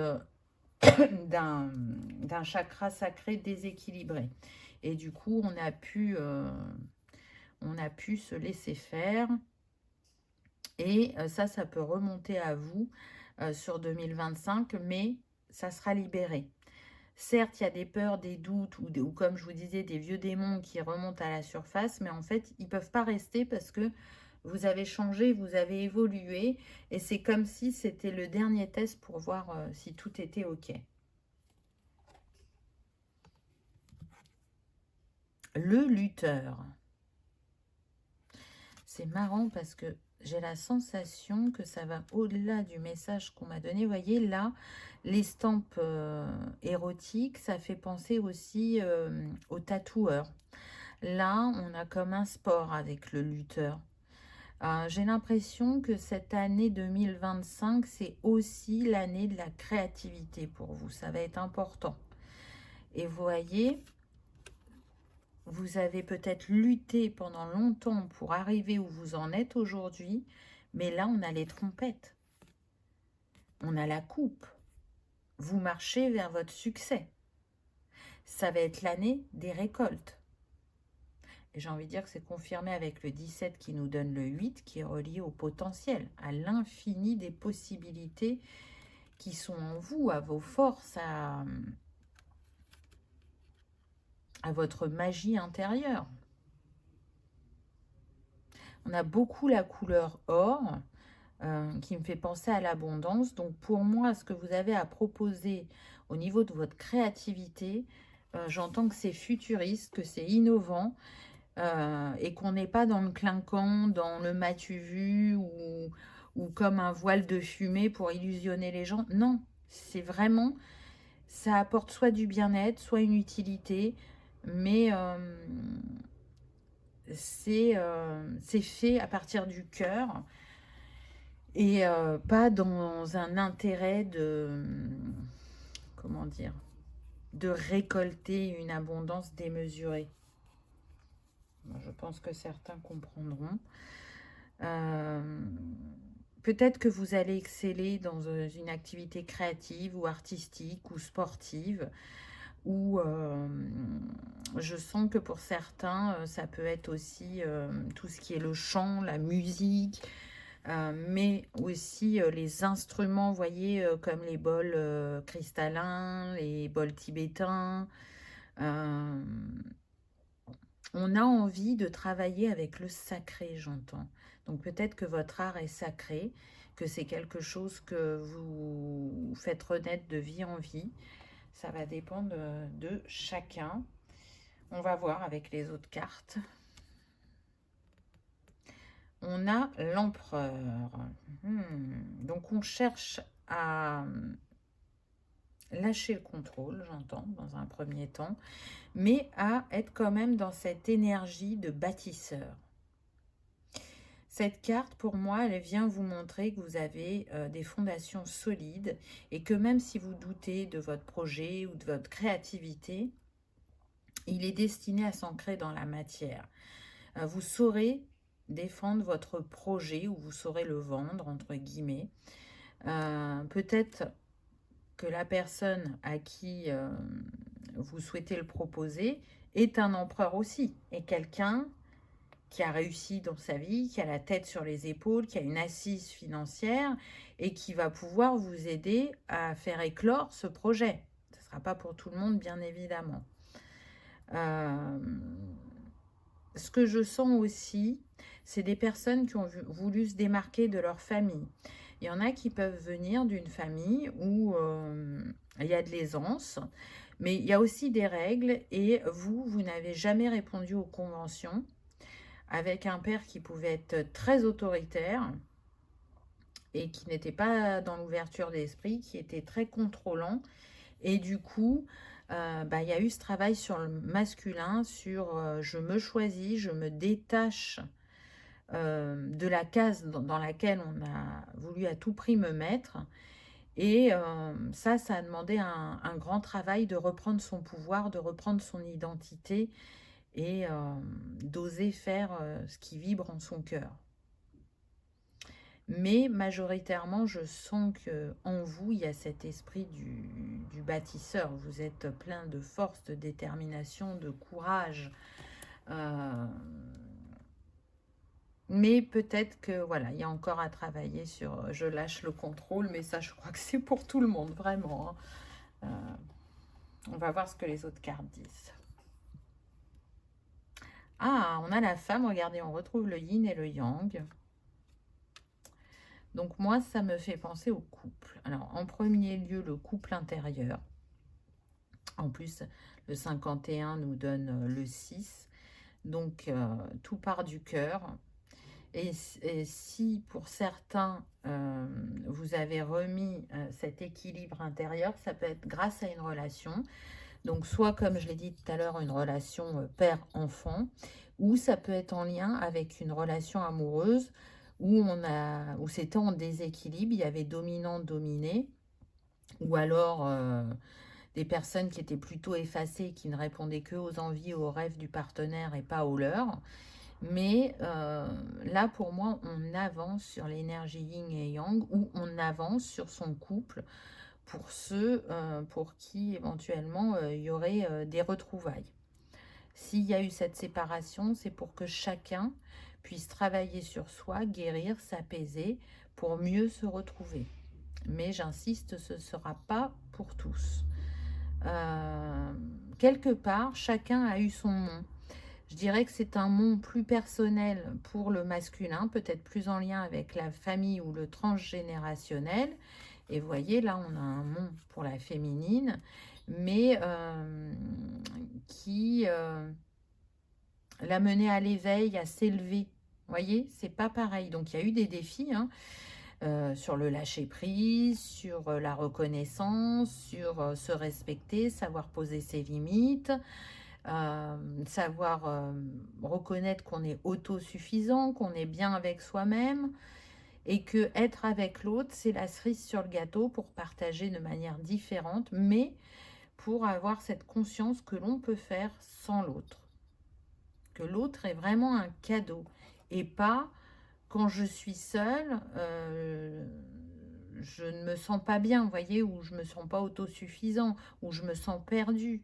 d'un chakra sacré déséquilibré. Et du coup, on a pu se laisser faire. Et ça peut remonter à vous sur 2025, mais ça sera libéré. Certes, il y a des peurs, des doutes, ou comme je vous disais, des vieux démons qui remontent à la surface, mais en fait, ils ne peuvent pas rester parce que vous avez changé, vous avez évolué, et c'est comme si c'était le dernier test pour voir si tout était OK. Le lutteur. C'est marrant parce que j'ai la sensation que ça va au-delà du message qu'on m'a donné. Vous voyez, là, l'estampe érotique, ça fait penser aussi au tatoueur. Là, on a comme un sport avec le lutteur. J'ai l'impression que cette année 2025, c'est aussi l'année de la créativité pour vous. Ça va être important. Et vous voyez, vous avez peut-être lutté pendant longtemps pour arriver où vous en êtes aujourd'hui, mais là, on a les trompettes. On a la coupe. Vous marchez vers votre succès. Ça va être l'année des récoltes. Et j'ai envie de dire que c'est confirmé avec le 17 qui nous donne le 8, qui est relié au potentiel, à l'infini des possibilités qui sont en vous, à vos forces, à votre magie intérieure. On a beaucoup la couleur or. qui me fait penser à l'abondance. Donc pour moi, ce que vous avez à proposer au niveau de votre créativité, j'entends que c'est futuriste, que c'est innovant, et qu'on n'est pas dans le clinquant, dans le m'as-tu vu, ou comme un voile de fumée pour illusionner les gens. Non, c'est vraiment, ça apporte soit du bien-être, soit une utilité, mais c'est fait à partir du cœur et pas dans un intérêt de, comment dire, de récolter une abondance démesurée. Je pense que certains comprendront. Peut-être que vous allez exceller dans une activité créative ou artistique ou sportive, ou je sens que pour certains, ça peut être aussi tout ce qui est le chant, la musique, mais aussi les instruments, vous voyez, comme les bols cristallins, les bols tibétains. On a envie de travailler avec le sacré, j'entends. Donc peut-être que votre art est sacré, que c'est quelque chose que vous faites renaître de vie en vie. Ça va dépendre de chacun. On va voir avec les autres cartes. On a l'empereur. Donc on cherche à lâcher le contrôle, j'entends, dans un premier temps, mais à être quand même dans cette énergie de bâtisseur. Cette carte, pour moi, elle vient vous montrer que vous avez des fondations solides et que même si vous doutez de votre projet ou de votre créativité, il est destiné à s'ancrer dans la matière. Vous saurez défendre votre projet ou vous saurez le vendre, entre guillemets. Peut-être que la personne à qui vous souhaitez le proposer est un empereur aussi, et quelqu'un qui a réussi dans sa vie, qui a la tête sur les épaules, qui a une assise financière et qui va pouvoir vous aider à faire éclore ce projet. Ce ne sera pas pour tout le monde, bien évidemment. Ce que je sens aussi, c'est des personnes qui ont voulu se démarquer de leur famille. Il y en a qui peuvent venir d'une famille où il y a de l'aisance, mais il y a aussi des règles et vous n'avez jamais répondu aux conventions, avec un père qui pouvait être très autoritaire et qui n'était pas dans l'ouverture d'esprit, qui était très contrôlant. Et du coup, il y a eu ce travail sur le masculin, sur je me choisis, je me détache de la case dans laquelle on a voulu à tout prix me mettre. Et ça a demandé un grand travail de reprendre son pouvoir, de reprendre son identité et d'oser faire ce qui vibre en son cœur. Mais majoritairement, je sens qu'en vous, il y a cet esprit du bâtisseur. Vous êtes plein de force, de détermination, de courage. Mais peut-être que voilà, il y a encore à travailler sur je lâche le contrôle, mais ça, je crois que c'est pour tout le monde, vraiment. On va voir ce que les autres cartes disent. Ah, on a la femme, regardez, on retrouve le yin et le yang. Donc moi, ça me fait penser au couple. Alors, en premier lieu, le couple intérieur. En plus, le 51 nous donne le 6. Donc, tout part du cœur. Et si pour certains, vous avez remis cet équilibre intérieur, ça peut être grâce à une relation. Donc, soit, comme je l'ai dit tout à l'heure, une relation père-enfant, ou ça peut être en lien avec une relation amoureuse où c'était en déséquilibre, il y avait dominant-dominé, ou alors des personnes qui étaient plutôt effacées, qui ne répondaient que aux envies, aux rêves du partenaire et pas aux leurs. Mais là, pour moi, on avance sur l'énergie yin et yang, ou on avance sur son couple, pour ceux pour qui éventuellement il y aurait des retrouvailles. S'il y a eu cette séparation, c'est pour que chacun puisse travailler sur soi, guérir, s'apaiser pour mieux se retrouver. Mais j'insiste, ce ne sera pas pour tous. Quelque part, chacun a eu son nom. Je dirais que c'est un mont plus personnel pour le masculin, peut-être plus en lien avec la famille ou le transgénérationnel. Et vous voyez, là, on a un mont pour la féminine, mais qui l'a mené à l'éveil, à s'élever. Vous voyez, c'est pas pareil. Donc, il y a eu des défis, hein, sur le lâcher-prise, sur la reconnaissance, sur se respecter, savoir poser ses limites, savoir reconnaître qu'on est autosuffisant, qu'on est bien avec soi-même, et que être avec l'autre, c'est la cerise sur le gâteau pour partager de manière différente, mais pour avoir cette conscience que l'on peut faire sans l'autre, que l'autre est vraiment un cadeau, et pas quand je suis seule, je ne me sens pas bien, vous voyez, ou je me sens pas autosuffisant, ou je me sens perdue.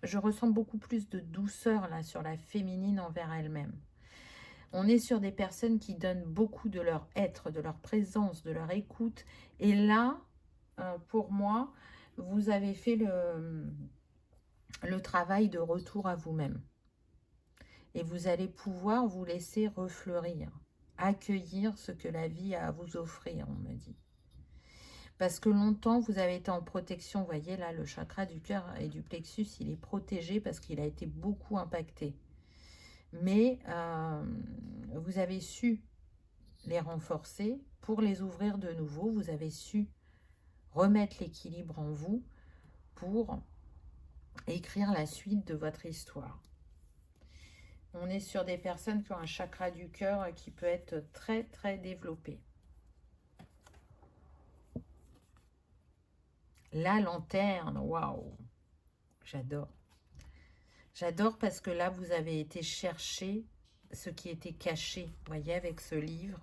Je ressens beaucoup plus de douceur là sur la féminine envers elle-même. On est sur des personnes qui donnent beaucoup de leur être, de leur présence, de leur écoute. Et là, pour moi, vous avez fait le travail de retour à vous-même. Et vous allez pouvoir vous laisser refleurir, accueillir ce que la vie a à vous offrir, on me dit. Parce que longtemps, vous avez été en protection. Vous voyez, là, le chakra du cœur et du plexus, il est protégé parce qu'il a été beaucoup impacté. Mais vous avez su les renforcer pour les ouvrir de nouveau. Vous avez su remettre l'équilibre en vous pour écrire la suite de votre histoire. On est sur des personnes qui ont un chakra du cœur qui peut être très, très développé. La lanterne, waouh, j'adore. J'adore parce que là, vous avez été chercher ce qui était caché, vous voyez, avec ce livre.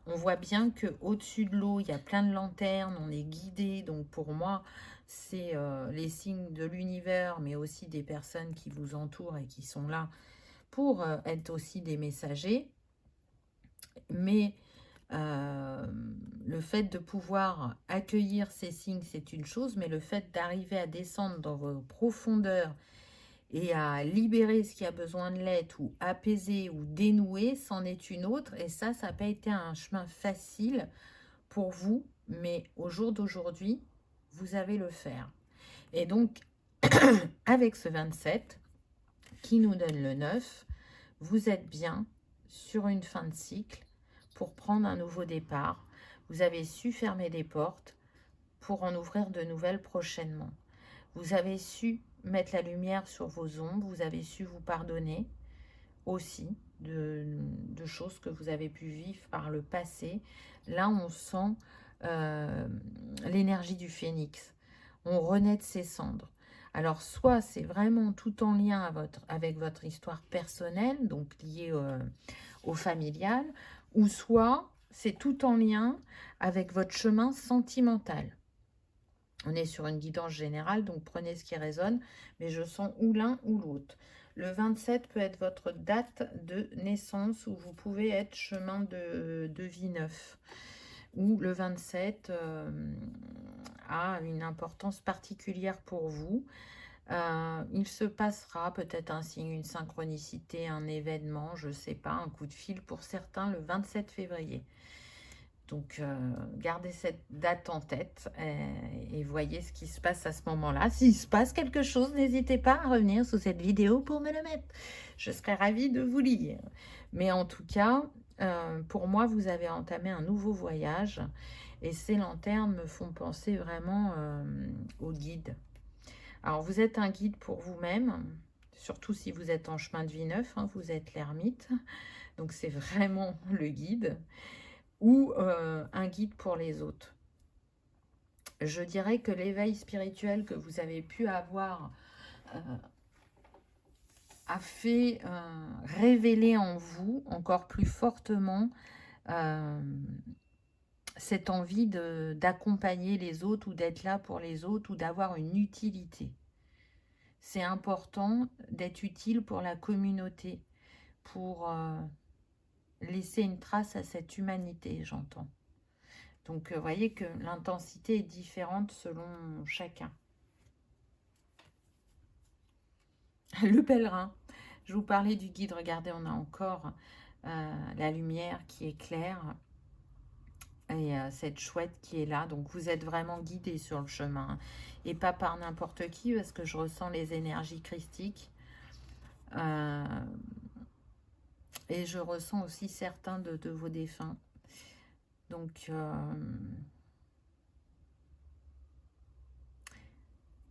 On voit bien qu'au-dessus de l'eau, il y a plein de lanternes, on est guidé. Donc pour moi, c'est les signes de l'univers, mais aussi des personnes qui vous entourent et qui sont là pour être aussi des messagers. Mais le fait de pouvoir accueillir ces signes, c'est une chose, mais le fait d'arriver à descendre dans vos profondeurs et à libérer ce qui a besoin de l'être, ou apaiser, ou dénouer, c'en est une autre. Et ça n'a pas été un chemin facile pour vous, mais au jour d'aujourd'hui, vous avez le faire. Et donc, avec ce 27, qui nous donne le 9, vous êtes bien sur une fin de cycle pour prendre un nouveau départ. Vous avez su fermer des portes pour en ouvrir de nouvelles prochainement. Vous avez su mettre la lumière sur vos ombres, vous avez su vous pardonner aussi de choses que vous avez pu vivre par le passé. Là, on sent l'énergie du phénix. On renaît de ses cendres. Alors, soit c'est vraiment tout en lien avec votre histoire personnelle, donc liée au familial, ou soit c'est tout en lien avec votre chemin sentimental. On est sur une guidance générale, donc prenez ce qui résonne, mais je sens ou l'un ou l'autre. Le 27 peut être votre date de naissance où vous pouvez être chemin de vie neuf. Ou le 27 a une importance particulière pour vous. Il se passera peut-être un signe, une synchronicité, un événement, je ne sais pas, un coup de fil pour certains le 27 février. Donc, gardez cette date en tête et voyez ce qui se passe à ce moment-là. S'il se passe quelque chose, n'hésitez pas à revenir sous cette vidéo pour me le mettre. Je serai ravie de vous lire. Mais en tout cas, pour moi, vous avez entamé un nouveau voyage et ces lanternes me font penser vraiment au guide. Alors, vous êtes un guide pour vous-même, surtout si vous êtes en chemin de vie neuf, hein, vous êtes l'ermite. Donc, c'est vraiment le guide. Ou un guide pour les autres. Je dirais que l'éveil spirituel que vous avez pu avoir a fait révéler en vous encore plus fortement cette envie d'accompagner les autres ou d'être là pour les autres ou d'avoir une utilité. C'est important d'être utile pour la communauté, pour laisser une trace à cette humanité, j'entends. Donc, vous voyez que l'intensité est différente selon chacun. Le pèlerin. Je vous parlais du guide. Regardez, on a encore la lumière qui éclaire. Et cette chouette qui est là. Donc, vous êtes vraiment guidé sur le chemin. Et pas par n'importe qui, parce que je ressens les énergies christiques. Et je ressens aussi certains de vos défunts. Donc,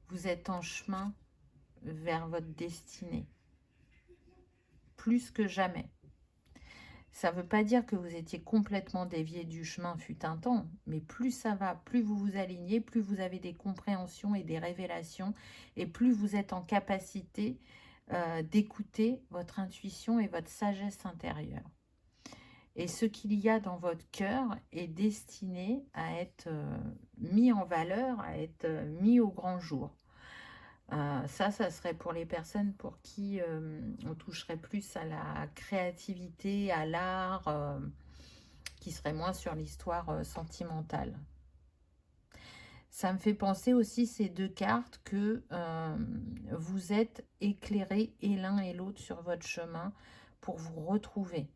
vous êtes en chemin vers votre destinée. Plus que jamais. Ça ne veut pas dire que vous étiez complètement dévié du chemin fut un temps, mais plus ça va, plus vous vous alignez, plus vous avez des compréhensions et des révélations, et plus vous êtes en capacité d'écouter votre intuition et votre sagesse intérieure. Et ce qu'il y a dans votre cœur est destiné à être mis en valeur, à être mis au grand jour. Ça serait pour les personnes pour qui on toucherait plus à la créativité, à l'art, qui serait moins sur l'histoire sentimentale. Ça me fait penser aussi, ces deux cartes, que vous êtes éclairés et l'un et l'autre sur votre chemin pour vous retrouver.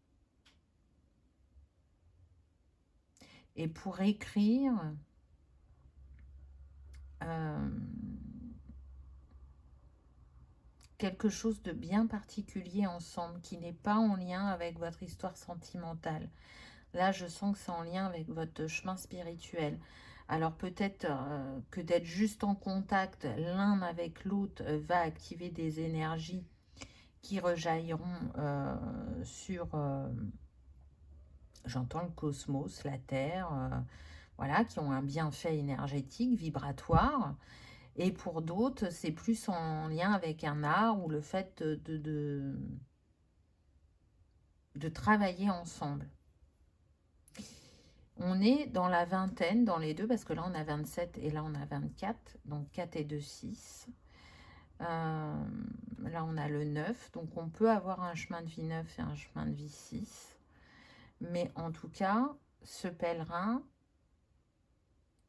Et pour écrire quelque chose de bien particulier ensemble, qui n'est pas en lien avec votre histoire sentimentale. Là, je sens que c'est en lien avec votre chemin spirituel. Alors peut-être que d'être juste en contact l'un avec l'autre va activer des énergies qui rejailliront sur, j'entends le cosmos, la Terre, voilà, qui ont un bienfait énergétique, vibratoire. Et pour d'autres, c'est plus en lien avec un art ou le fait de travailler ensemble. On est dans la vingtaine, dans les deux, parce que là, on a 27 et là, on a 24. Donc, 4 et 2, 6. Là, on a le 9. Donc, on peut avoir un chemin de vie 9 et un chemin de vie 6. Mais en tout cas, ce pèlerin,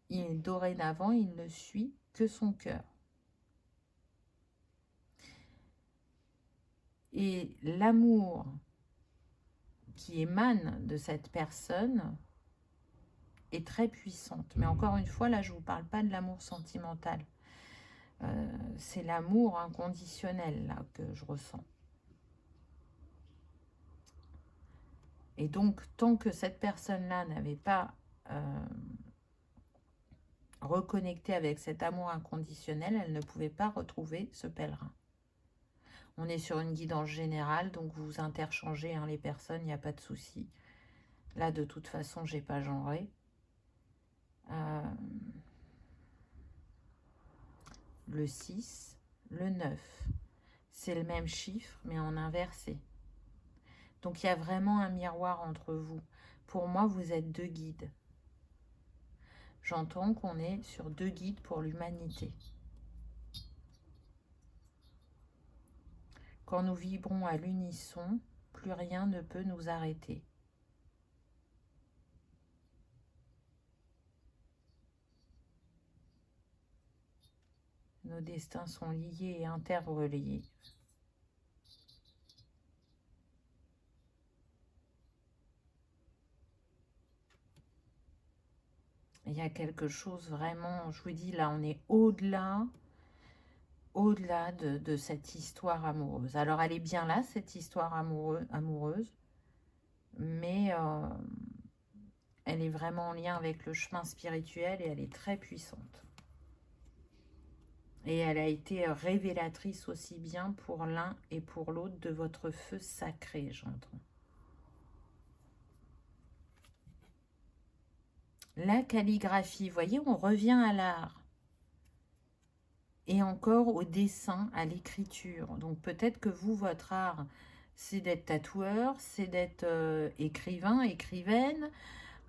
dorénavant, il ne suit que son cœur. Et l'amour qui émane de cette personne est très puissante. Mais encore une fois, là, je ne vous parle pas de l'amour sentimental. C'est l'amour inconditionnel là, que je ressens. Et donc, tant que cette personne-là n'avait pas reconnecté avec cet amour inconditionnel, elle ne pouvait pas retrouver ce pèlerin. On est sur une guidance générale, donc vous interchangez les personnes, il n'y a pas de souci. Là, de toute façon, j'ai pas genré. Le 6, le 9, c'est le même chiffre, mais en inversé. Donc, il y a vraiment un miroir entre vous. Pour moi, vous êtes deux guides. J'entends qu'on est sur deux guides pour l'humanité. Quand nous vibrons à l'unisson, plus rien ne peut nous arrêter. Nos destins sont liés et interreliés. Il y a quelque chose vraiment, je vous dis, là, on est au-delà de cette histoire amoureuse. Alors, elle est bien là, cette histoire amoureuse, mais elle est vraiment en lien avec le chemin spirituel et elle est très puissante. Et elle a été révélatrice aussi bien pour l'un et pour l'autre de votre feu sacré, j'entends. La calligraphie, vous voyez, on revient à l'art. Et encore au dessin, à l'écriture. Donc peut-être que vous, votre art, c'est d'être tatoueur, c'est d'être écrivain, écrivaine,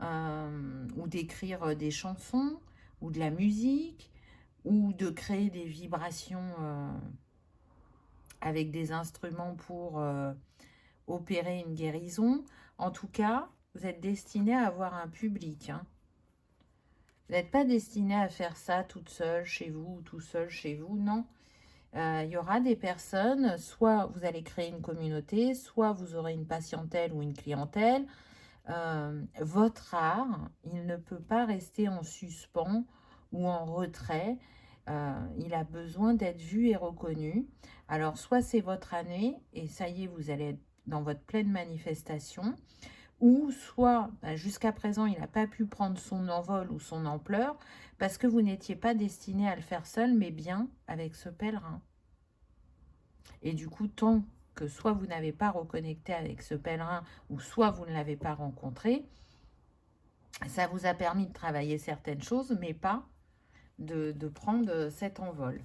ou d'écrire des chansons, ou de la musique, ou de créer des vibrations avec des instruments pour opérer une guérison. En tout cas, vous êtes destiné à avoir un public. Hein. Vous n'êtes pas destiné à faire ça toute seule chez vous ou tout seul chez vous, non. Il y aura des personnes, soit vous allez créer une communauté, soit vous aurez une patientèle ou une clientèle. Votre art, il ne peut pas rester en suspens ou en retrait. Il a besoin d'être vu et reconnu. Alors, soit c'est votre année, et ça y est, vous allez être dans votre pleine manifestation, ou soit, jusqu'à présent, il n'a pas pu prendre son envol ou son ampleur, parce que vous n'étiez pas destiné à le faire seul, mais bien avec ce pèlerin. Et du coup, tant que soit vous n'avez pas reconnecté avec ce pèlerin, ou soit vous ne l'avez pas rencontré, ça vous a permis de travailler certaines choses, mais pas de prendre cet envol.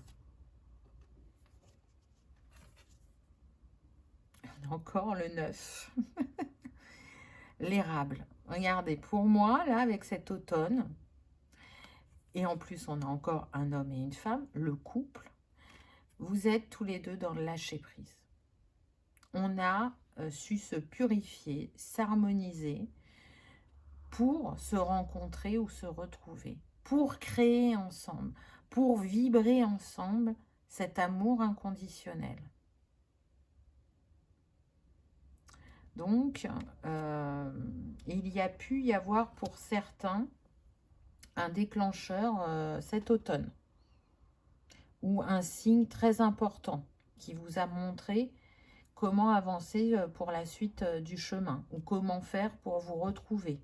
Encore le 9. L'érable. Regardez, pour moi, là, avec cet automne, et en plus, on a encore un homme et une femme, le couple, vous êtes tous les deux dans le lâcher-prise. On a su se purifier, s'harmoniser pour se rencontrer ou se retrouver, pour créer ensemble, pour vibrer ensemble cet amour inconditionnel. Donc, il y a pu y avoir pour certains un déclencheur cet automne, ou un signe très important qui vous a montré comment avancer pour la suite du chemin, ou comment faire pour vous retrouver.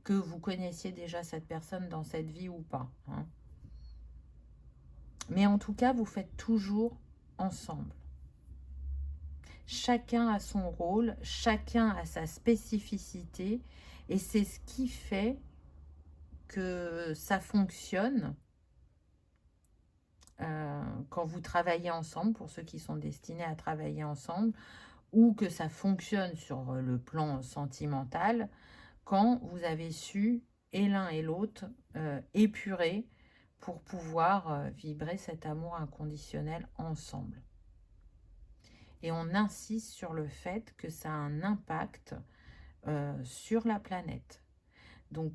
Que vous connaissiez déjà cette personne dans cette vie ou pas. Hein. Mais en tout cas, vous faites toujours ensemble. Chacun a son rôle, chacun a sa spécificité, et c'est ce qui fait que ça fonctionne quand vous travaillez ensemble, pour ceux qui sont destinés à travailler ensemble, ou que ça fonctionne sur le plan sentimental, quand vous avez su, et l'un et l'autre, épurer pour pouvoir vibrer cet amour inconditionnel ensemble. Et on insiste sur le fait que ça a un impact sur la planète. Donc,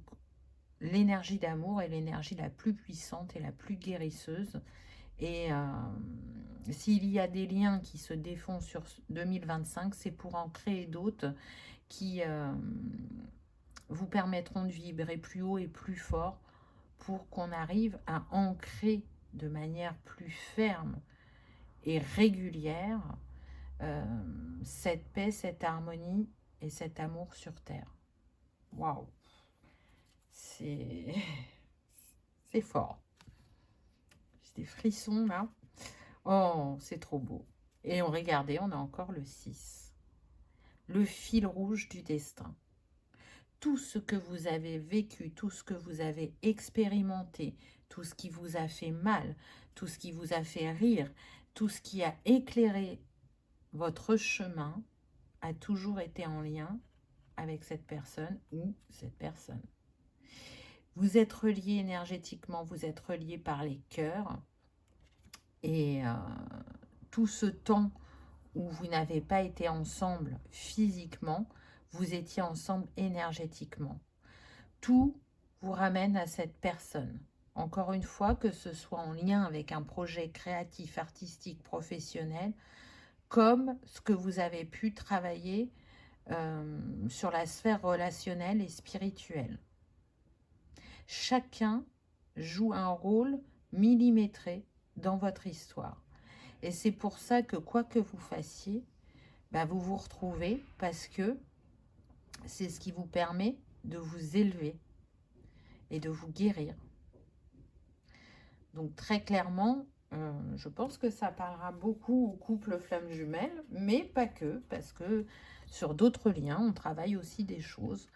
l'énergie d'amour est l'énergie la plus puissante et la plus guérisseuse. Et s'il y a des liens qui se défont sur 2025, c'est pour en créer d'autres qui vous permettront de vibrer plus haut et plus fort pour qu'on arrive à ancrer de manière plus ferme et régulière cette paix, cette harmonie et cet amour sur Terre. Waouh! C'est fort. J'ai des frissons là. Oh, c'est trop beau. Et regardez, on a encore le 6. Le fil rouge du destin. Tout ce que vous avez vécu, tout ce que vous avez expérimenté, tout ce qui vous a fait mal, tout ce qui vous a fait rire, tout ce qui a éclairé votre chemin a toujours été en lien avec cette personne ou cette personne. Vous êtes reliés énergétiquement, vous êtes reliés par les cœurs. Et tout ce temps où vous n'avez pas été ensemble physiquement, vous étiez ensemble énergétiquement. Tout vous ramène à cette personne. Encore une fois, que ce soit en lien avec un projet créatif, artistique, professionnel, comme ce que vous avez pu travailler sur la sphère relationnelle et spirituelle. Chacun joue un rôle millimétré dans votre histoire. Et c'est pour ça que quoi que vous fassiez, vous vous retrouvez, parce que c'est ce qui vous permet de vous élever et de vous guérir. Donc très clairement, je pense que ça parlera beaucoup au couple flamme jumelle, mais pas que, parce que sur d'autres liens, on travaille aussi des choses,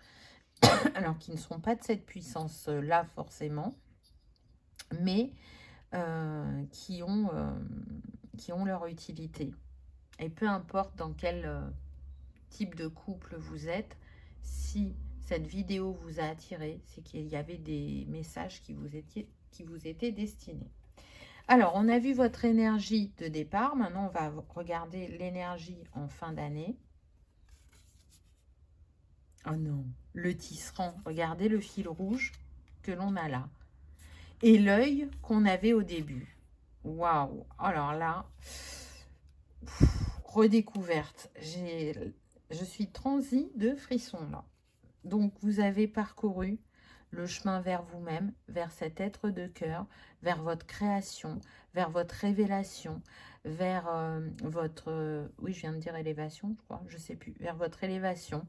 alors qui ne sont pas de cette puissance-là forcément, mais qui ont leur utilité. Et peu importe dans quel type de couple vous êtes, si cette vidéo vous a attiré, c'est qu'il y avait des messages qui vous étaient destinés. Alors, on a vu votre énergie de départ. Maintenant, on va regarder l'énergie en fin d'année. Oh non, le tisserand. Regardez le fil rouge que l'on a là. Et l'œil qu'on avait au début. Waouh! Alors là, redécouverte. Je suis transie de frissons là. Donc, vous avez parcouru le chemin vers vous-même, vers cet être de cœur, vers votre création, vers votre révélation, vers votre... oui, je viens de dire élévation, je crois, je sais plus. Vers votre élévation.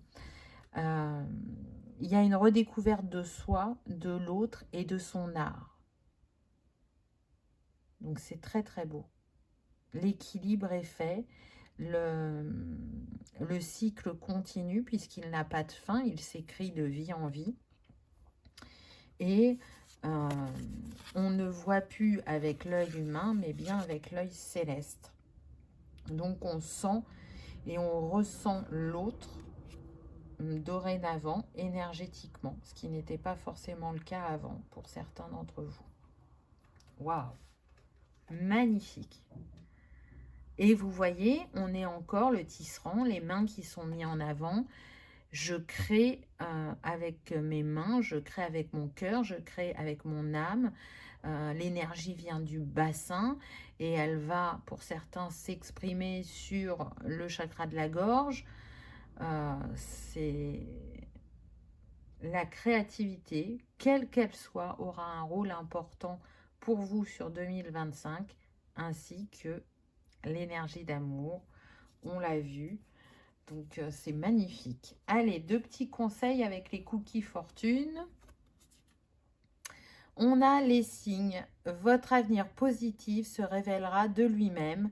Il y a une redécouverte de soi, de l'autre et de son art. Donc, c'est très, très beau. L'équilibre est fait. Le cycle continue puisqu'il n'a pas de fin, il s'écrit de vie en vie. Et on ne voit plus avec l'œil humain, mais bien avec l'œil céleste. Donc on sent et on ressent l'autre dorénavant énergétiquement, ce qui n'était pas forcément le cas avant pour certains d'entre vous. Waouh! Magnifique! Et vous voyez, on est encore le tisserand, les mains qui sont mises en avant. Je crée avec mes mains, je crée avec mon cœur, je crée avec mon âme. L'énergie vient du bassin et elle va, pour certains, s'exprimer sur le chakra de la gorge. C'est la créativité, quelle qu'elle soit, aura un rôle important pour vous sur 2025, ainsi que l'énergie d'amour, on l'a vu. Donc, c'est magnifique. Allez, 2 petits conseils avec les cookies fortune. On a les signes. Votre avenir positif se révélera de lui-même.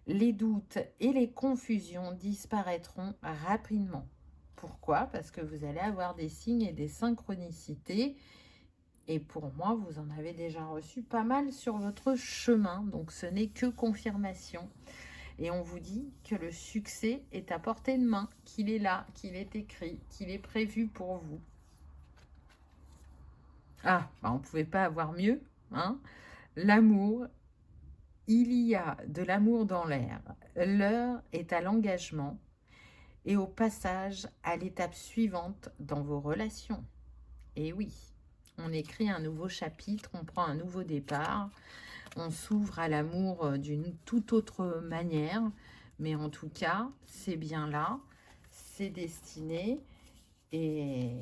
Les doutes et les confusions disparaîtront rapidement. Pourquoi? Parce que vous allez avoir des signes et des synchronicités. Et pour moi, vous en avez déjà reçu pas mal sur votre chemin. Donc, ce n'est que confirmation. Et on vous dit que le succès est à portée de main, qu'il est là, qu'il est écrit, qu'il est prévu pour vous. Ah, bah on ne pouvait pas avoir mieux, hein? L'amour, il y a de l'amour dans l'air. L'heure est à l'engagement et au passage à l'étape suivante dans vos relations. Et oui, on écrit un nouveau chapitre, on prend un nouveau départ. On s'ouvre à l'amour d'une toute autre manière, mais en tout cas, c'est bien là, c'est destiné, et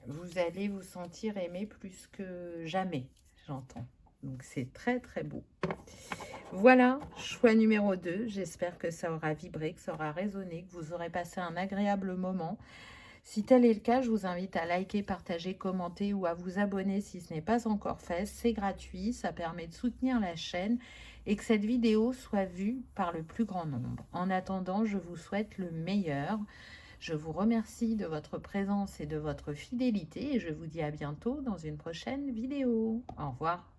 vous allez vous sentir aimé plus que jamais, j'entends. Donc, c'est très, très beau. Voilà, choix numéro 2. J'espère que ça aura vibré, que ça aura résonné, que vous aurez passé un agréable moment. Si tel est le cas, je vous invite à liker, partager, commenter ou à vous abonner si ce n'est pas encore fait. C'est gratuit, ça permet de soutenir la chaîne et que cette vidéo soit vue par le plus grand nombre. En attendant, je vous souhaite le meilleur. Je vous remercie de votre présence et de votre fidélité et je vous dis à bientôt dans une prochaine vidéo. Au revoir.